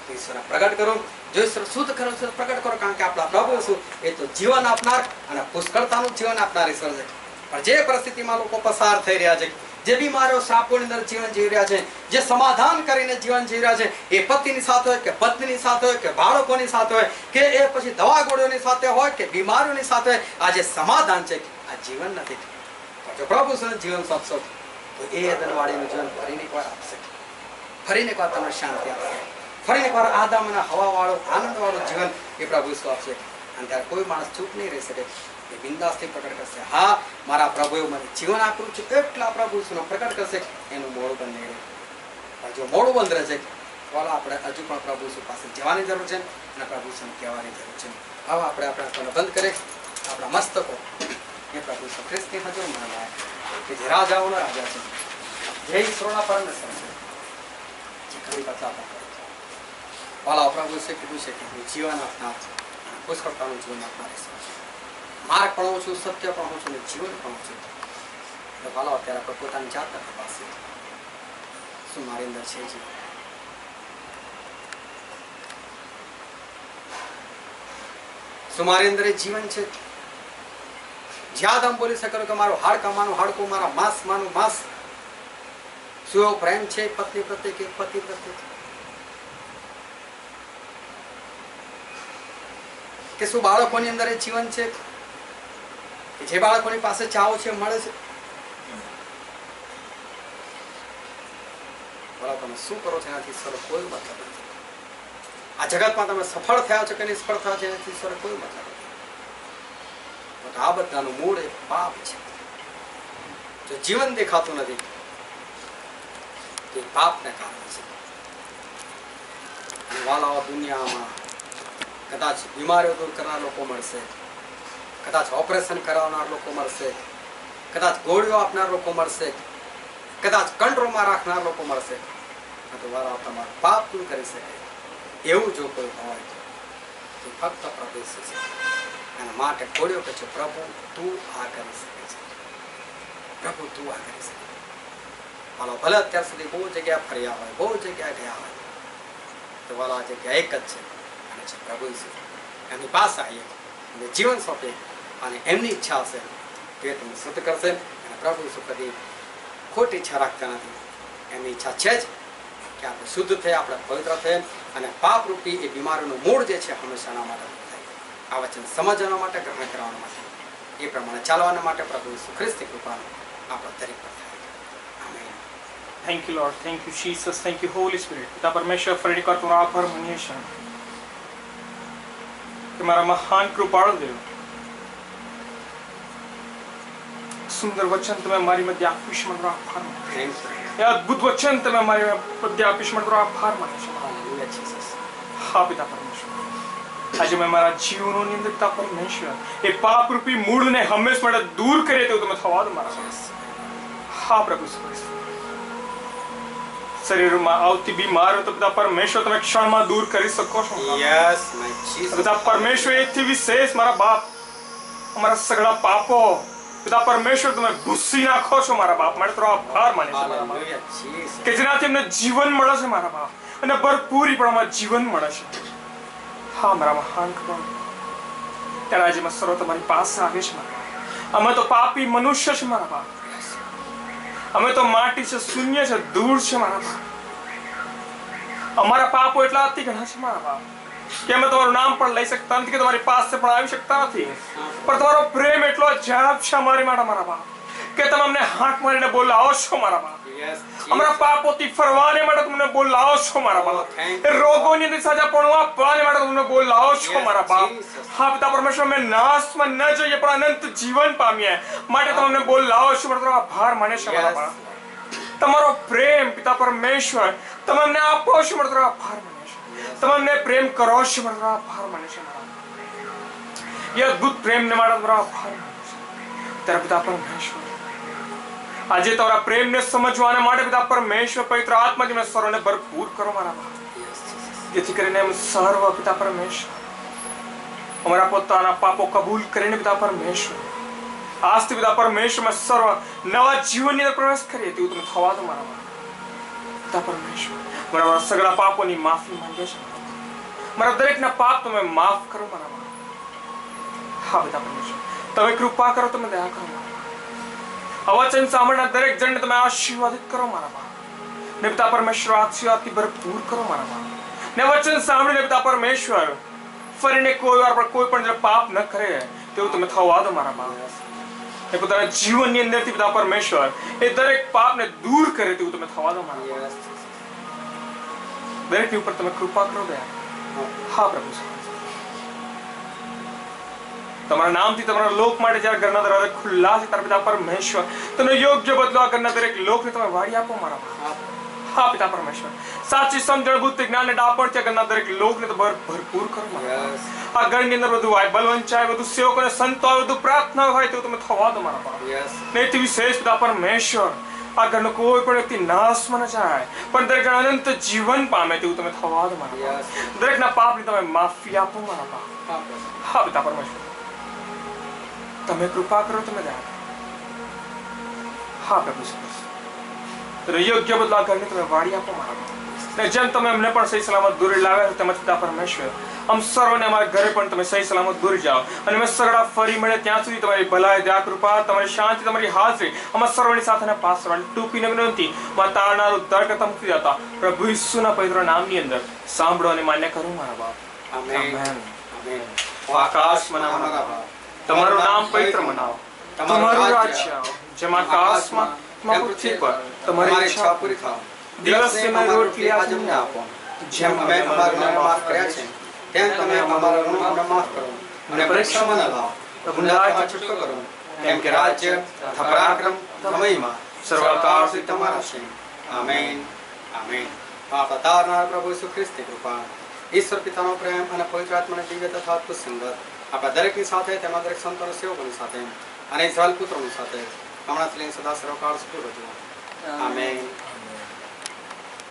S1: તો ઈશ્વર પ્રગટ કરો, જો ઈશ્વર શુદ્ધ કરો છો પ્રગટ કરો, કારણ કે આપણા પ્રભુ ઈસુ એ તો જીવન આપનાર અને પુષ્કળતાનું જીવન આપનાર ઈશ્વર છે. પણ જે પરિસ્થિતિમાં લોકો પસાર થઈ રહ્યા છે, જે બીમારીઓ શ્રાપોની અંદર જીવન જીવી રહ્યા છે, જે સમાધાન કરીને જીવન જીવી રહ્યા છે, એ પતિની સાથે હોય કે પત્નીની સાથે હોય કે બાળકોની સાથે હોય કે એ પછી દવા ગોળીઓની સાથે હોય કે બીમારીઓની સાથે હોય, આ જે સમાધાન છે આ જીવન નથી. પણ જો પ્રભુ જીવન સોંપશો તો એ દનવાળીનું જીવન ફરીને એકવાર આપશે, ફરીને એકવાર તમને શાંતિ આપશે, ફરીને એકવાર આદમ અને હવાવાળું આનંદવાળું જીવન એ પ્રભુ ઈસુ આપશે. અને ત્યારે કોઈ માણસ ચૂપ નહીં રહી શકે, એ બિંદાસથી પ્રગટ કરશે, હા મારા પ્રભુએ મને જીવન આપ્યું છે એટલા પ્રભુ ઈસુનો પ્રગટ કરશે. એનું મોડું બંધ નહીં રહે. જો મોડું બંધ રહેશે તો આપણે હજુ પણ પ્રભુ ઈસુ પાસે જવાની જરૂર છે અને પ્રભુ ઈસુને કહેવાની જરૂર છે. હવે આપણે આપણા આંખોને બંધ કરી આપણા મસ્તકો એ પ્રભુ ઈસુ ખ્રિસ્તની હજુરમાં લાયા કે જે રાજાઓનો રાજા છે, જે ઈશ્વરના પરમેશ્વર છે, જે કદી બદલાતા કરે છે. વાલા પ્રભુ ઈસુએ કીધું છે કે હું જીવન આપનાર અને પુષ્કળતાનું જીવન આપનાર ઈશ્વર છું. માર્ગ પણ હું છું, સત્ય પણ હું છું અને જીવન પણ હું છું. એટલે વાલો અત્યારે આપણે પોતાની જાતને તપાસીએ, શું મારી અંદર છે જીવન? શું મારી અંદર એ જીવન છે? જ્યાં તમે બોલી શકો કે મારું હાડકામાંનું હાડકું, મારા માંસમાંનું માંસ. શું એવો પ્રેમ છે પત્ની પ્રત્યે કે પતિ પ્રત્યે? કે શું બાળકોની અંદર એ જીવન છે કે જે બાળકોની પાસે ચાહો છે મળે છે? તમે શું કરો છો એનાથી ઈશ્વર કોઈ મતલબ નથી. આ જગતમાં તમે સફળ થયા છો કે નિષ્ફળ થયા છો એનાથી ઈશ્વર કોઈ મતલબ નથી. આ બધાનું મૂળ એક પાપ છે. જો જીવન દેખાતું નથી તે પાપને કારણે છે. અને વાલાઓ દુનિયામાં કદાચ બીમારીઓ દૂર કરનાર લોકો મળશે, કદાચ ઓપરેશન કરાવનાર લોકો મળશે, કદાચ ગોળીઓ આપનાર લોકો મળશે, કદાચ કંટ્રોલમાં રાખનાર લોકો મળશે, તો વાલા તમારું પાપ દૂર કરી શકે એવું જો કોઈ હોય તો ફક્ત પ્રભુ ઈસુ છે. અને માટે ગોળીઓ કહે છે પ્રભુ તું આ કરી શકે છે, પ્રભુ તું આ કરી શકે. વાલો ભલે અત્યાર સુધી બહુ જગ્યા ફર્યા હોય, બહુ જગ્યા ગયા હોય, તો વાલો આ જગ્યા એક જ છે અને છે પ્રભુ ઈસુ. એમની પાસે આવીએ અને જીવન સોંપીએ અને એમની ઈચ્છા હશે તો એ તમને શુદ્ધ કરશે. અને પ્રભુ ઈસુ કદી ખોટી ઈચ્છા રાખતા નથી. એમની ઈચ્છા છે જ કે આપણે શુદ્ધ થઈએ, આપણે પવિત્ર થઈએ અને પાપરૂપી એ બીમારીનું મૂળ જે છે હંમેશાના માટે થાય. આ વચન સમજવા માટે, ગ્રહણ કરવા માટે, એ પ્રમાણે ચાલવાના માટે પ્રભુ ઈસુ ખ્રિસ્તની કૃપાનો આપણો દરેક પર થાય. Amen.
S2: Thank you, Lord. Thank you, Jesus. Thank you, Holy Spirit. પિતા પરમેશ્વર ફરી એકવાર તમારો આભાર માનીએ છીએ કે મારા મહાન કૃપાળુ દેવ, સુંદર વચન તમે મારી મધ્ય આપ્યું છે, મારો આભાર માનું છું. એ અદ્ભુત વચન તમે મારી મધ્ય આપ્યું છે, મારો આભાર માનું છું. હા પિતા પરમેશ્વર, આજે મેં મારા જીવનોની અંદર પિતા પરમેશ્વર એ પાપરૂપી મૂળને હંમેશ માટે દૂર કરીએ તેવું તમે થવા દો મારા. હા પ્રભુ, શરીરમાં આવતી બીમારીઓ તો પિતા પરમેશ્વર તમે ક્ષણમાં દૂર કરી શકો છો.
S1: Yes my Jesus.
S2: પિતા પરમેશ્વર, એથી વિશેષ મારા બાપ, અમારા સગળા પાપો પિતા પરમેશ્વર તમે ભૂસી નાખો છો મારા બાપ. માટે તારો આભાર માને છે મારા બાપ કે જેનાથી અમને જીવન મળે છે મારા બાપ, અને ભરપૂરીપણામાં જીવન મળે છે. હા મારા મહાન કૃપા, ત્યારે આજે મેં સર્વ તમારી પાસે આવે છે મારા બાપ. અમે તો પાપી મનુષ્ય છે મારા બાપ, અમે તો માટી છે, શૂન્ય છે, ધૂળ છે મારા બાપ. અમારા પાપો એટલા અતિ ઘણા છે મારા બાપ કે અમે તમારું નામ પણ લઈ શકતા નથી, કે તમારી પાસે પણ આવી શકતા નથી. પણ તમારો પ્રેમ એટલો જાપ છે અમારી માટે મારા બાપ કે તમે અમને હાથ મારીને બોલાવો છો મારા બાપ. અમારા પાપોથી ફરવાને માટે તમને બોલાવો છો મારા બાપ. એ રોગોની અંદર સજાપણું આપવાને માટે તમને બોલાવો છો મારા બાપ. હા પિતા પરમેશ્વર, અમે નાશમાં ન જઈએ પણ અનંત જીવન પામીએ માટે તમને બોલાવો છો. મારો આભાર માને છે મારા બાપ. તમારો પ્રેમ પિતા પરમેશ્વર તમે અમને આપો છો. મારો આભાર માને છે. તમે અમને પ્રેમ કરો છો. મારો આભાર માને છે મારા. એ અદ્ભુત પ્રેમને માટે તમારો આભાર માને છે. ત્યારે પિતા પરમેશ્વર, આજે તમારા પ્રેમને સમજવાના માટે પિતા પરમેશ્વર પવિત્ર આત્માથી મને સર્વને ભરપૂર કરો મારા બાપ. જેથી કરીને અમે સર્વ પિતા પરમેશ્વર અમારા પોતાના પાપો કબૂલ કરીને પિતા પરમેશ્વર આજથી પિતા પરમેશ્વર માં સર્વ નવા જીવનની અંદર પ્રવેશ કરીએ તેવું તમે થવા દો મારા પિતા પરમેશ્વર. મારા સગળા પાપોની માફી માંગે છે. મારા દરેકના પાપ તમે માફ કરો મારા. હા પિતા પરમેશ્વર, તમે કૃપા કરો, તમે દયા કરો. આ વચન સાંભળનાર દરેક જણને તમે આશીર્વાદિત કરો મારા બાપ. ને પિતા પરમેશ્વર આશીર્વાદથી ભરપૂર કરો મારા બાપ. ને વચન સાંભળીને પિતા પરમેશ્વર ફરીને કોઈ વાર કોઈ પણ પાપ ન કરે તેવું તમે થવા દો મારા બાપ. ને પોતાના જીવનની અંદરથી પિતા પરમેશ્વર એ દરેક પાપને દૂર કરે તેવું તમે થવા દો મારા બાપ. દરેકની ઉપર તમે કૃપા કરો દયા. હા પ્રભુ, તમારા નામથી તમારા લોક માટે જ્યારે ઘરના દરવાજા ખુલ્લા છે ત્યારે પિતા પરમેશ્વર તમે યોગ્ય બદલો આ ઘરના દરેક લોકને તમે વાળી આપો મારા બાપ. હા પિતા પરમેશ્વર, સાચી સમજણ બુદ્ધિ જ્ઞાન ને ડાપણ છે ઘરના દરેક લોકને તો ભરપૂર કરો મારા બાપ. આ ઘરની અંદર બધું હોય બલવંચાય, બધું સેવકો અને સંતો હોય, બધું પ્રાર્થના હોય તેવું તમે થવા દો મારા બાપ. એથી વિશેષ પિતા પરમેશ્વર આ ઘરનો કોઈ પણ વ્યક્તિ નાશમાં ન જાય પણ દરેક અનંત જીવન પામે તેવું તમે થવા દો મારા બાપ. દરેકના પાપની તમે માફી આપો મારા બાપ. હા પિતા પરમેશ્વર, તમે કૃપા કરો, તમે દયા કરો. હા પ્રભુ, યોગ્ય બદલો આ ઘરને તમે વાળી આપો મારા બાપ. ને જેમ તમે અમને પણ સહી સલામત દૂર લાવ્યા તેમ પિતા પરમેશ્વર આમ સર્વને અમારા ઘરે પણ તમે સહી સલામત દૂર જાઓ અને અમે સગડા ફરી મળે ત્યાં સુધી તમારી ભલાઈ, દયા, કૃપા, તમારી શાંતિ, તમારી હાજરી અમારા સર્વની સાથે પાસ કરવાની ટૂંકીને વિનંતી માં તારનાર ઉદ્ધાર કરતા મુક્તિ દાતા પ્રભુ ઈસુના પવિત્ર નામની અંદર સાંભળો અને માન્ય કરું મારા બાપ. આમેન. આકાશમાં મારા બાપ, તમારું નામ પવિત્ર મનાવો, તમારું રાજ્ય આવો, જેમ આકાશમાં પૃથ્વી પર તમારી ઈચ્છા પૂરી થાઓ. દિવસની રોટલી આજે અમને આપો, જેમ અમે અમારા ગુનાહ માફ કર્યા છે તેમ તમે અમારા ગુનાહ માફ કરો અને પરીક્ષામાં ન લાવો, ગુનાહથી છૂટકો કરો, કેમ કે રાજ્ય, પરાક્રમ, મહિમા સર્વકાળથી તમારા છે. આમેન. આમેન. આપણા તારનાર પ્રભુ ઈસુ ખ્રિસ્તની કૃપા, ઈશ્વર પિતાનો પ્રેમ અને પવિત્ર આત્માની દિવ્ય તથા અદ્ભુત સંગત આપણા દરેકની સાથે, તેમાં દરેક સંતોના સેવકોની સાથે અને ઇઝરાયલ પુત્રોની સાથે હમણાંથી લઈને સદા સર્વકાળ સુધી વધુ. આમેન.